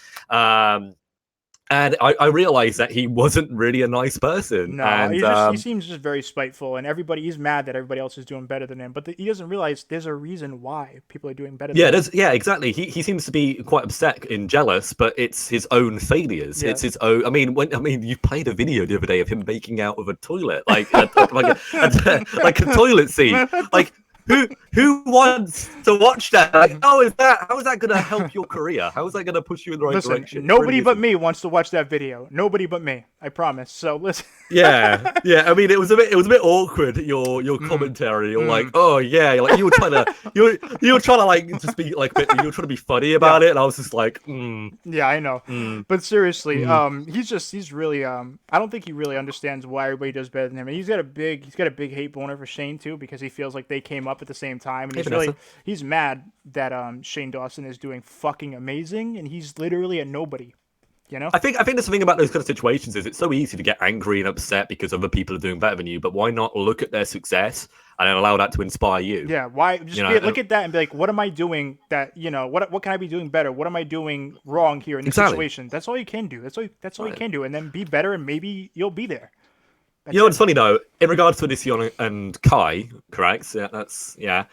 And I realized that he wasn't really a nice person. No, And he seems just very spiteful, and he's mad that everybody else is doing better than him. But he doesn't realize there's a reason why people are doing better. Yeah, than him. yeah, exactly. He seems to be quite upset and jealous, but it's his own failures. Yeah. It's his own. I mean, you played a video the other day of him making out with a toilet, like like a toilet seat, like. Who wants to watch that? Like, how is that going to help your career? How is that going to push you in the right direction? Nobody but me wants to watch that video. Nobody but me. I promise. So listen. Yeah. I mean, it was a bit awkward. Your commentary. You're like, oh yeah, like you were trying to like just be like, you were trying to be funny about it, and I was just like, Yeah, I know. But seriously, he's really I don't think he really understands why everybody does better than him. And he's got a big hate boner for Shane too, because he feels like they came up at the same time, and he's mad that Shane Dawson is doing fucking amazing, and he's literally a nobody. You know? I think the thing about those kind of situations is it's so easy to get angry and upset because other people are doing better than you, but why not look at their success and then allow that to inspire you? Yeah, why just look at that and be like, what am I doing that, what can I be doing better? What am I doing wrong here in this situation? That's all you can do. That's all you can do, and then be better, and maybe you'll be there. You know what's funny though, in regards to Onision and Kai, correct? Yeah,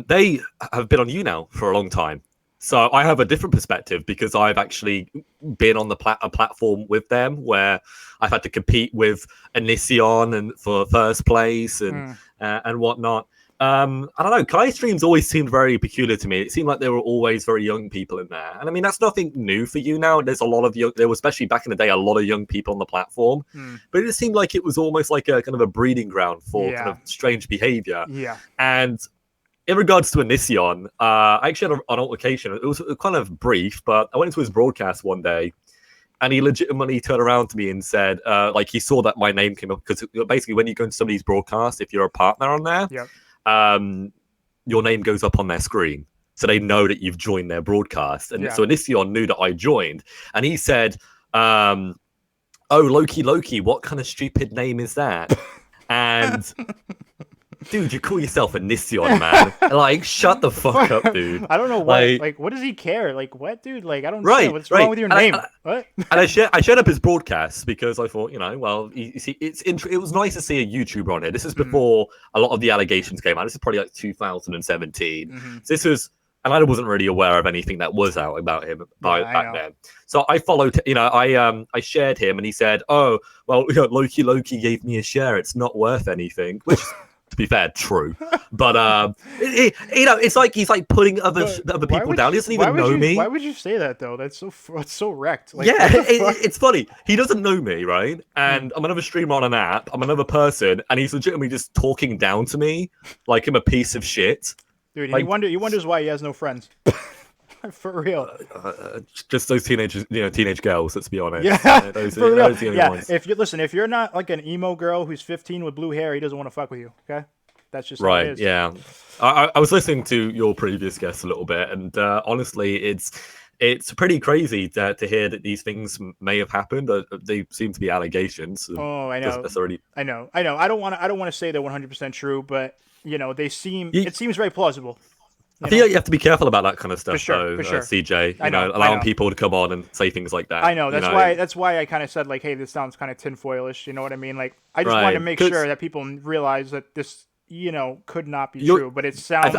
they have been on you now for a long time. So I have a different perspective because I've actually been on a platform with them where I've had to compete with Onision and for first place and whatnot. I don't know. Kai streams always seemed very peculiar to me. It seemed like there were always very young people in there, and I mean that's nothing new for you now. There's a lot of there was, especially back in the day, a lot of young people on the platform, but it seemed like it was almost like a kind of a breeding ground for kind of strange behavior. Yeah, and. In regards to Onision, I actually had an altercation. It was kind of brief, but I went into his broadcast one day, and he legitimately turned around to me and said, like he saw that my name came up, because basically when you go into somebody's broadcast, if you're a partner on there, your name goes up on their screen. So they know that you've joined their broadcast. And so Onision knew that I joined. And he said, oh, LowKeyLoki, what kind of stupid name is that? And... Dude, you call yourself Onision, man. Like, shut the fuck up, dude. I don't know why. Like, what does he care? Like, what, dude? Like, I don't know what's wrong with your name. What? And I shared up his broadcast because I thought, well, you see, it was nice to see a YouTuber on here. This is before a lot of the allegations came out. This is probably like 2017. So this was, and I wasn't really aware of anything that was out about him back then. So I followed, I shared him, and he said, oh, well, LowKeyLoki gave me a share. It's not worth anything, which. To be fair, true, but it's like he's like putting other people down. He doesn't even know me. Why would you say that though? That's so wrecked. Like, yeah, it's funny. He doesn't know me, right? And I'm another streamer on an app. I'm another person, and he's legitimately just talking down to me like I'm a piece of shit. Dude, like, he wonders why he has no friends. For real. Just those teenage girls. Let's be honest. Yeah, those for real. are the only ones. If you're not like an emo girl who's 15 with blue hair, he doesn't want to fuck with you. Okay, that's just right. How it is. Yeah, I was listening to your previous guest a little bit, and honestly, it's pretty crazy to hear that these things may have happened. They seem to be allegations. Oh, I know. I know. I don't want to say they're 100% true, but they seem. It seems very plausible. I think you have to be careful about that kind of stuff, for sure. CJ. Allowing people to come on and say things like that. I know. That's why I kind of said, like, hey, this sounds kind of tinfoilish. You know what I mean? Like, I just wanted to make sure that people realize that this, could not be true. But it sounds.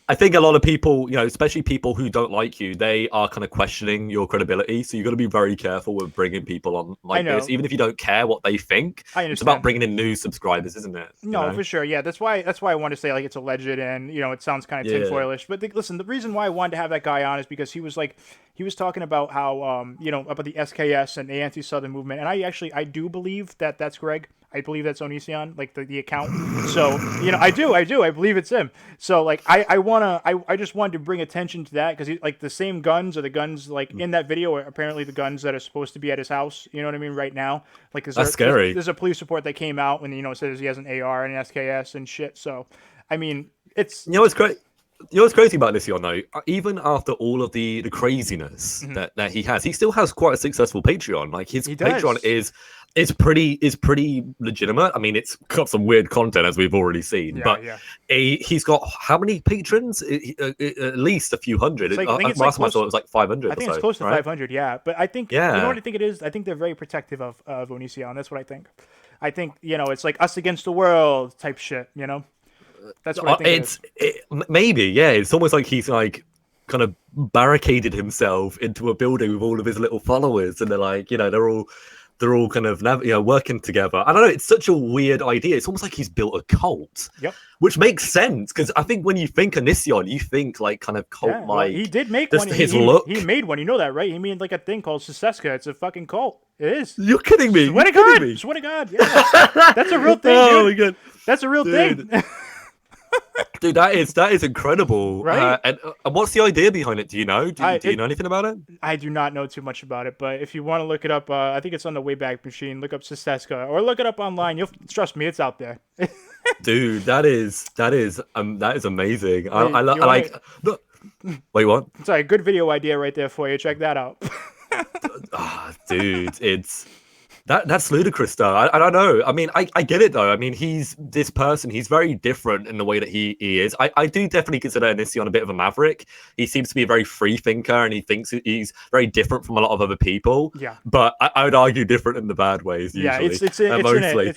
I think a lot of people, especially people who don't like you, they are kind of questioning your credibility. So you've got to be very careful with bringing people on like this, even if you don't care what they think. I understand. It's about bringing in new subscribers, isn't it? No, for sure. Yeah, that's why I wanted to say like it's alleged and it sounds kind of tinfoilish. But listen, the reason why I wanted to have that guy on is because he was talking about how about the SKS and the anti-Southern movement, and I do believe that that's Greg. I believe that's Onision, like the account. So, you know, I do. I believe it's him. So, like, I just wanted to bring attention to that because, like, the same guns are the guns, like, in that video are apparently the guns that are supposed to be at his house. You know what I mean? Right now. Like, That's scary. There's a police report that came out when, you know, it says he has an AR and an SKS and shit. So, I mean, it's... You know what's great? You know what's crazy about this, though? Even after all of the craziness that he has, he still has quite a successful Patreon. Like his Patreon is pretty legitimate. I mean, it's got some weird content as we've already seen, but he's got how many patrons? At least a few hundred. Like, last time I saw it was like 500. I think or it's so, close to right? 500. Yeah, but I think you know what I think it is. I think they're very protective of Onision. That's what I think. I think, you know, it's like us against the world type shit. You know. That's what I think maybe, yeah. It's almost like he's like kind of barricaded himself into a building with all of his little followers, and they're like, you know, they're all kind of working together. I don't know. It's such a weird idea. It's almost like he's built a cult. Yep. Which makes sense because I think when you think Onision, you think like kind of cult like. Well, he did make just one. His look. He made one. You know that, right? He made like a thing called Seseska. It's a fucking cult. It is. You're kidding me. Swear to God. Swear to God. Yeah. That's a real thing, dude. Oh my God. That's a real thing. Dude, that is incredible. Right? And what's the idea behind it? Do you know? Do you know anything about it? I do not know too much about it, but if you want to look it up, I think it's on the Wayback Machine. Look up Seseska or look it up online. You'll trust me, it's out there. Dude, that is amazing. Look, wait, what? Sorry, good video idea right there for you. Check that out. Dude, that's ludicrous though. I don't know. I mean, I get it though. I mean, he's this person. He's very different in the way that he is. I do definitely consider Onision a bit of a maverick. He seems to be a very free thinker, and he thinks he's very different from a lot of other people. Yeah. But I would argue different in the bad ways. Usually. Yeah, mostly.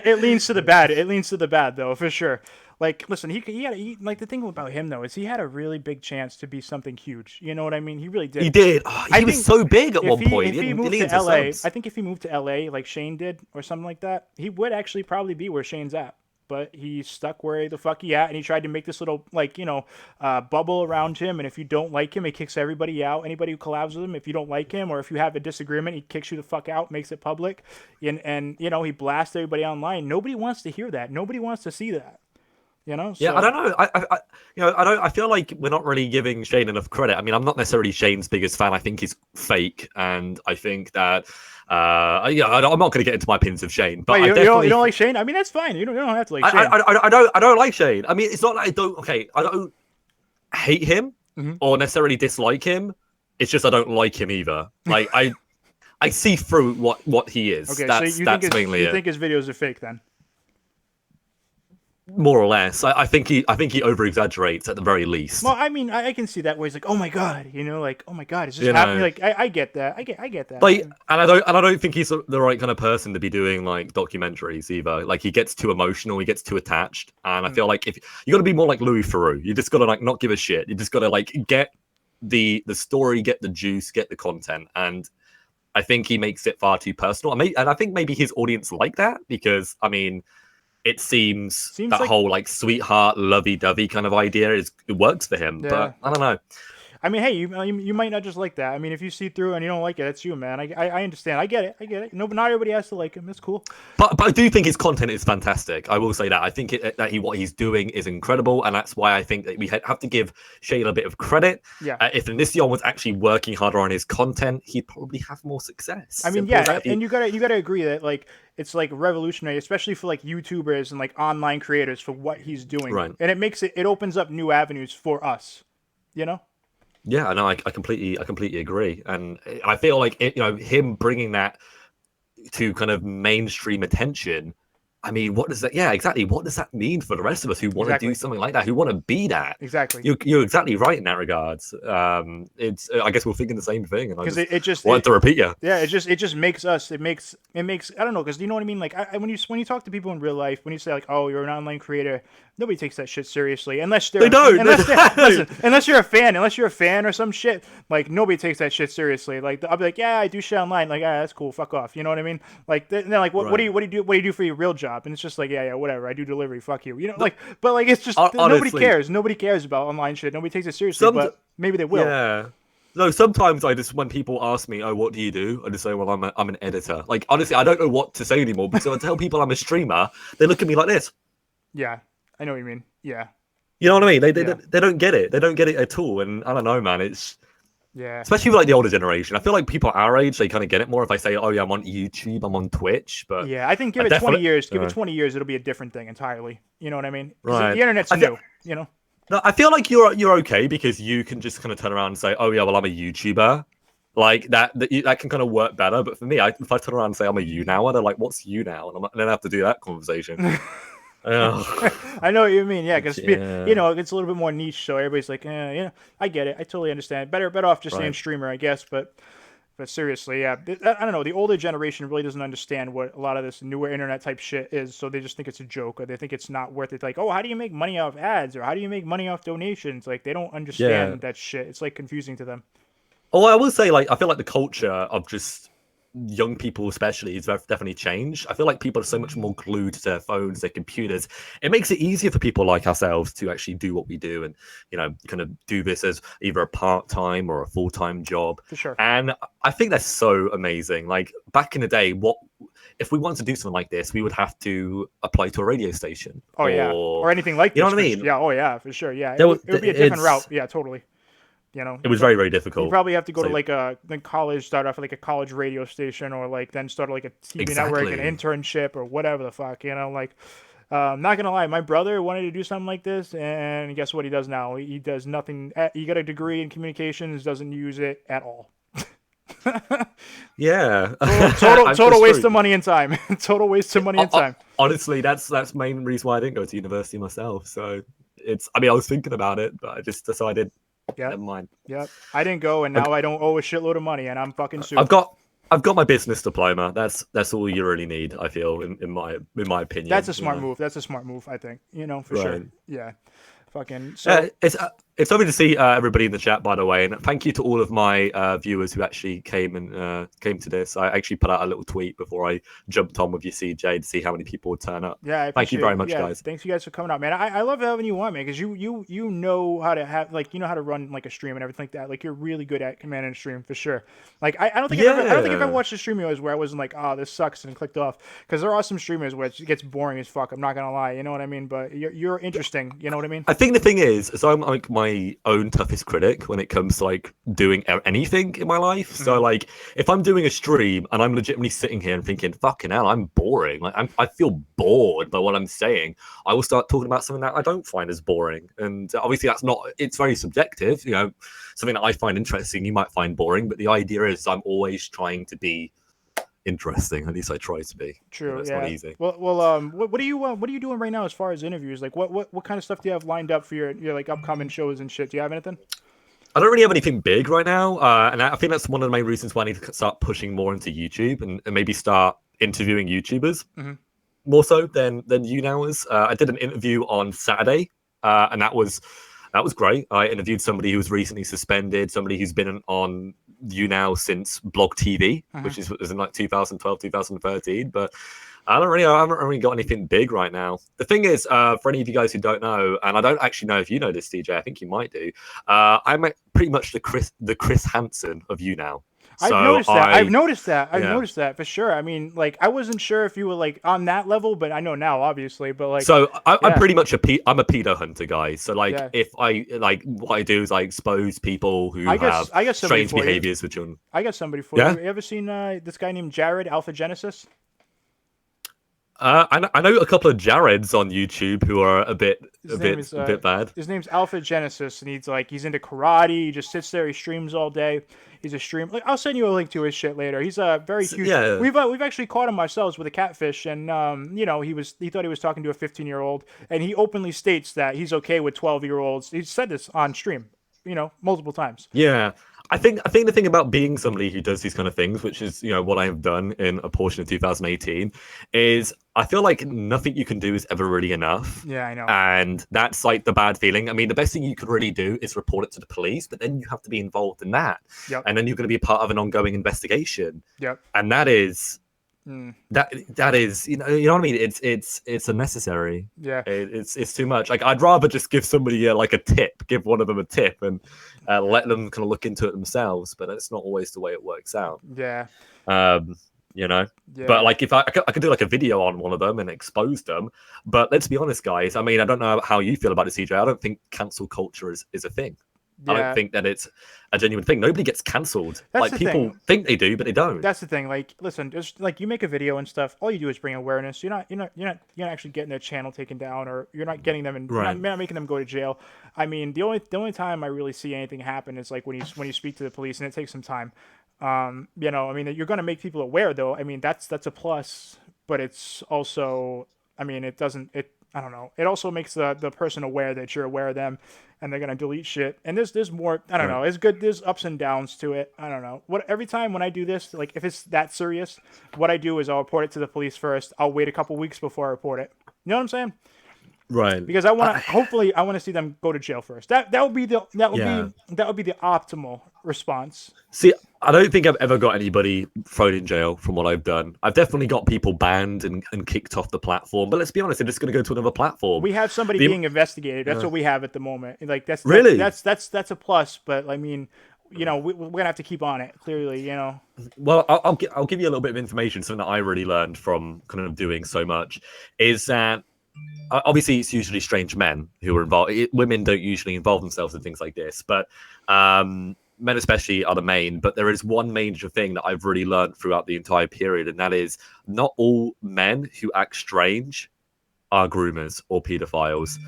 It leans to the bad. It leans to the bad though, for sure. Like, listen, he like the thing about him though is he had a really big chance to be something huge. You know what I mean? He really did. He did. Oh, he was so big at one point. If he moved to LA, I think if he moved to LA like Shane did or something like that, he would actually probably be where Shane's at. But he stuck where the fuck he at, and he tried to make this little like bubble around him. And if you don't like him, he kicks everybody out. Anybody who collabs with him, if you don't like him or if you have a disagreement, he kicks you the fuck out, makes it public, and he blasts everybody online. Nobody wants to hear that. Nobody wants to see that. You know? So. Yeah, I don't know. I feel like we're not really giving Shane enough credit. I mean, I'm not necessarily Shane's biggest fan. I think he's fake, and I think that I'm not going to get into my opinions of Shane. But Wait, you don't like Shane? I mean, that's fine. You don't have to like Shane. I don't like Shane. I mean, it's not that I don't hate him or necessarily dislike him. It's just I don't like him either. Like I see through what he is. Okay, that's mainly it. You think his videos are fake then? More or less, I think he over exaggerates at the very least. Well, I mean, I can see that where he's like, oh my god, like, oh my god, is this happening? Like, I get that, I get that. Like, and I don't think he's the right kind of person to be doing like documentaries either. Like, he gets too emotional, he gets too attached, and I feel like if you got to be more like Louis Theroux, you just got to like not give a shit. You just got to like get the story, get the juice, get the content, and I think he makes it far too personal. And I think maybe his audience like that because I mean. It seems that like, whole like sweetheart, lovey-dovey kind of idea it works for him, but I don't know. I mean, hey, you might not just like that. I mean, if you see through and you don't like it, that's you, man. I understand. I get it. No, but not everybody has to like him. It's cool. But I do think his content is fantastic. I will say that. I think what he's doing is incredible, and that's why I think that we have to give Shane a bit of credit. Yeah. If Onision was actually working harder on his content, he'd probably have more success. I mean, yeah, and you gotta agree that like it's like revolutionary, especially for like YouTubers and like online creators for what he's doing, right? And it opens up new avenues for us, you know. Yeah, I know. I completely agree, and I feel like him bringing that to kind of mainstream attention. I mean, what does that? Yeah, exactly. What does that mean for the rest of us who want to do something like that, who want to be that? Exactly. You're exactly right in that regards. It's I guess we're thinking the same thing, and because it just wanted to repeat you. Yeah, it just makes us. It makes. I don't know, because you know what I mean. Like when you talk to people in real life, when you say like, oh, you're an online creator, nobody takes that shit seriously unless they're. They don't. Listen, unless you're a fan or some shit. Like nobody takes that shit seriously. Like I'll be like, yeah, I do shit online. Like, yeah, that's cool. Fuck off. You know what I mean? Like they're like, what do you do for your real job? And it's just like, yeah, whatever. I do delivery. Fuck you. You know, like, but like it's just honestly, nobody cares. Nobody cares about online shit. Nobody takes it seriously. But maybe they will. Yeah. No, sometimes I just when people ask me, "Oh, what do you do?" I just say, "Well, I'm an editor." Like honestly, I don't know what to say anymore because if I tell people I'm a streamer, they look at me like this. Yeah, I know what you mean. Yeah, You know what I mean? They Yeah. they don't get it. They don't get it at all. And I don't know, man. It's yeah, especially with like the older generation. I feel like people our age they kind of get it more if I say, "Oh yeah, I'm on YouTube, I'm on Twitch." But yeah. I think I give it 20 definitely- years. Give it 20 years, it'll be a different thing entirely. You know what I mean? 'Cause Right. The internet's I feel- new. You know. No, I feel like you're okay because you can just kind of turn around and say, "Oh yeah, well I'm a YouTuber." Like that can kind of work better. But for me, if I turn around and say I'm a you now, they're like, "What's you now?" And then I have to do that conversation. I know what you mean. Yeah, because Yeah. you know it's a little bit more niche, so everybody's like, yeah, I get it. I totally understand. Better off just saying Right. streamer, I guess. But seriously, yeah, I don't know. The older generation really doesn't understand what a lot of this newer internet type shit is, so they just think it's a joke or they think it's not worth it. Like, oh, how do you make money off ads or how do you make money off donations? Like, they don't understand that shit. It's like confusing to them. Oh, I will say, like, I feel like the culture of just young people, especially, is definitely changed. I feel like people are so much more glued to their phones, their computers. It makes it easier for people like ourselves to actually do what we do and, you know, kind of do this as either a part-time or a full-time job. For sure. And I think that's so amazing. Like, back in the day, if we wanted to do something like this, we would have to apply to a radio station. Oh, yeah. Or anything like this. You know what I mean? Yeah, oh, yeah, for sure. Yeah, There it would be a different route. Yeah, totally. You know, it was very, very difficult. You probably have to go to like then college, start off at like a college radio station, or like then start like a TV network, an internship, or whatever the fuck. You know, like not gonna lie, my brother wanted to do something like this, and guess what he does now? He does nothing. He got a degree in communications, doesn't use it at all. Yeah, total waste of money and time. Total waste of money and time. Honestly, that's the main reason why I didn't go to university myself. So I mean, I was thinking about it, but I just decided. Yeah. Never mind. Yep. I didn't go, and now I don't owe a shitload of money, and I'm fucking sued. I've got my business diploma. That's all you really need. I feel, in my opinion. That's a smart move. That's a smart move. I think. You know, for sure. Yeah. Fucking. So it's lovely to see everybody in the chat, by the way, and thank you to all of my viewers who actually came to this. I actually put out a little tweet before I jumped on with you, CJ, to see how many people would turn up. Yeah, thank you very much, guys. Thanks you guys for coming out, man. I love having you on, man, because you know how to have you know how to run like a stream and everything like that. Like you're really good at commanding a stream for sure. Like I don't think I've ever watched a stream of yours where I wasn't like, oh, this sucks and clicked off. Because there are some streamers where it gets boring as fuck. I'm not gonna lie, you know what I mean? But you're interesting. You know what I mean? I think the thing is, so I'm like my own toughest critic when it comes to like doing anything in my life. So like if I'm doing a stream and I'm legitimately sitting here and thinking, fucking hell, I'm boring. Like I feel bored by what I'm saying. I will start talking about something that I don't find as boring. And obviously it's very subjective. You know, something that I find interesting, you might find boring. But the idea is I'm always trying to be interesting. At least I try to be. True. It's yeah. not easy. What are you doing right now as far as interviews? Like what kind of stuff do you have lined up for your like upcoming shows and shit? Do you have anything? I don't really have anything big right now, and I think that's one of the main reasons why I need to start pushing more into YouTube and maybe start interviewing YouTubers more so than you now is. I did an interview on Saturday, and that was great. I interviewed somebody who was recently suspended, somebody who's been on YouNow since Blog TV, which was in like 2012, 2013. But I haven't really got anything big right now. The thing is, for any of you guys who don't know, and I don't actually know if you know this, DJ, I think you might do. I'm pretty much the Chris Hansen of YouNow. I've noticed that for sure. I mean, like, I wasn't sure if you were like on that level, but I know now, obviously. But like, so I'm pretty much I'm a pedo hunter, guy. So like, if I like what I do is I expose people who have strange behaviors with children. I got somebody for you. You ever seen this guy named Jared Alpha Genesis? I know a couple of Jareds on YouTube who are a bit bad. His name's Alpha Genesis, and he's into karate. He just sits there. He streams all day. He's a streamer. Like, I'll send you a link to his shit later. He's very cute. Yeah. We've actually caught him ourselves with a catfish, and you know, he thought he was talking to a 15-year-old, and he openly states that he's okay with 12-year-olds. He said this on stream, you know, multiple times. Yeah. I think the thing about being somebody who does these kind of things, which is, you know, what I have done in a portion of 2018, is I feel like nothing you can do is ever really enough. Yeah, I know. And that's like the bad feeling. I mean, the best thing you could really do is report it to the police, but then you have to be involved in that. Yep. And then you're going to be part of an ongoing investigation. Yep. And that is That is, you know what I mean. It's unnecessary. Yeah. It's too much. Like, I'd rather just give somebody like a tip, give one of them a tip, and let them kind of look into it themselves. But that's not always the way it works out. Yeah. You know. Yeah. But like, if I could do like a video on one of them and expose them. But let's be honest, guys. I mean, I don't know how you feel about it, CJ. I don't think cancel culture is a thing. I don't think that it's a genuine thing. Nobody gets cancelled. Like, people think they do, but they don't. That's the thing. Like, listen, just like, you make a video and stuff. All you do is bring awareness. You're not actually getting their channel taken down, or you're not getting them, and you're not making them go to jail. I mean, the only time I really see anything happen is like when you speak to the police, and it takes some time. You know, I mean, you're going to make people aware, though. I mean, that's a plus, but it's also, I mean, I don't know. It also makes the person aware that you're aware of them, and they're gonna delete shit. And there's more. I don't know. It's good. There's ups and downs to it. I don't know. Every time when I do this, like, if it's that serious, what I do is I'll report it to the police first. I'll wait a couple weeks before I report it. You know what I'm saying? Right. Because I want to. Hopefully, I want to see them go to jail first. That would be the optimal response. See, I don't think I've ever got anybody thrown in jail from what I've done. I've definitely got people banned and kicked off the platform. But let's be honest, they're just going to go to another platform. We have somebody being investigated. That's what we have at the moment. Like, that's a plus. But I mean, you know, we're gonna have to keep on it. Clearly, you know. Well, I'll give you a little bit of information. Something that I really learned from kind of doing so much is that, obviously, it's usually strange men who are involved. Women don't usually involve themselves in things like this, but men especially are the main. But there is one major thing that I've really learned throughout the entire period, and that is not all men who act strange are groomers or pedophiles.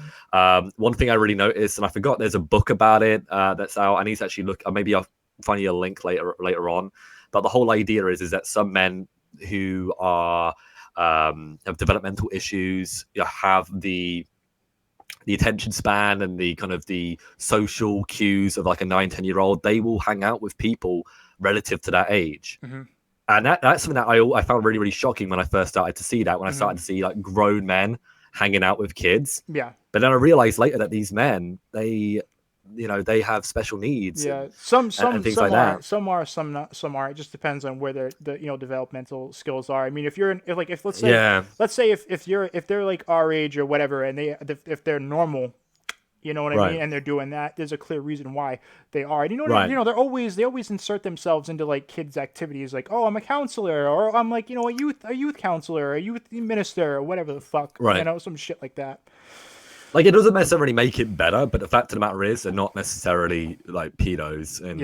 One thing I really noticed, and I forgot there's a book about it that's out. I need to actually look. Maybe I'll find you a link later on. But the whole idea is that some men who are have developmental issues, have the attention span and the kind of the social cues of like a 9-10-year-old, they will hang out with people relative to that age. And that's something that I found really, really shocking when I first started to see that, when I started to see like grown men hanging out with kids. Yeah. But then I realized later that these men, they have special needs. Yeah, some things some like are, that. some are, some not, some are. It just depends on where the developmental skills are. I mean, if let's say if they're like our age or whatever, and if they're normal, you know what I mean, and they're doing that, there's a clear reason why they are. And you know, you know, they always insert themselves into like kids' activities, like, oh, I'm a counselor, or I'm like, you know, a youth counselor, a youth minister, or whatever the fuck, you know, some shit like that. Like, it doesn't necessarily make it better, but the fact of the matter is they're not necessarily like pedos. And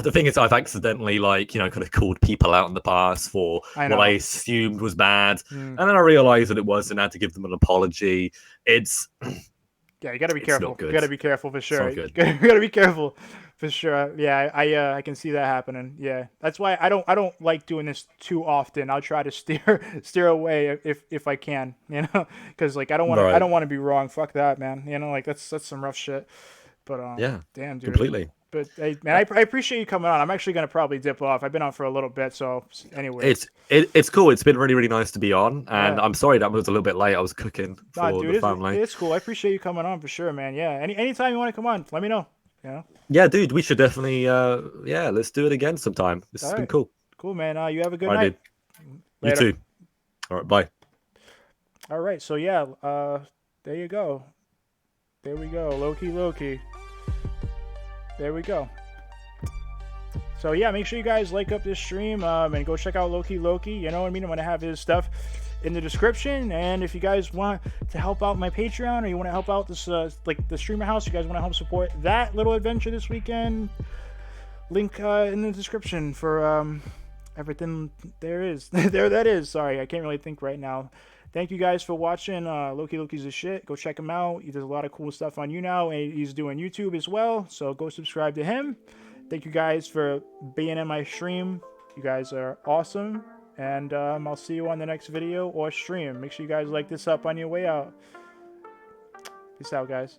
the thing is, I've accidentally, like, you know, kind of called people out in the past for what I assumed was bad. And then I realized that it was, and I had to give them an apology. It's yeah, you got to be careful. You got to be careful for sure. You It's got to be careful for sure. Yeah, I can see that happening. Yeah, that's why I don't like doing this too often. I'll try to steer away if I can, you know, because like I don't want to be wrong. Fuck that, man. You know, like that's some rough shit. But yeah, damn, dude. completely. But hey, man, I appreciate you coming on. I'm actually gonna probably dip off. I've been on for a little bit, so anyway. It's cool. It's been really, really nice to be on, and I'm sorry that was a little bit late. I was cooking for the family. It's cool. I appreciate you coming on for sure, man. Yeah. Anytime you want to come on, let me know. You know? Yeah, dude, we should definitely let's do it again sometime. This has been cool. Cool, man. You have a good night. You too. All right, bye. All right, so yeah, there you go. There we go. Lowkeyloki. There we go. So yeah, make sure you guys like up this stream and go check out Lowkeyloki. You know what I mean? I'm gonna have his stuff in the description, and if you guys want to help out my Patreon, or you want to help out this like the streamer house, you guys want to help support that little adventure this weekend, link in the description for everything there is. There that is. Sorry, I can't really think right now. Thank you guys for watching. Lowkeyloki's a shit. Go check him out. He does a lot of cool stuff on YouNow, and he's doing YouTube as well, so go subscribe to him. Thank you guys for being in my stream. You guys are awesome. And I'll see you on the next video or stream. Make sure you guys like this up on your way out. Peace out, guys.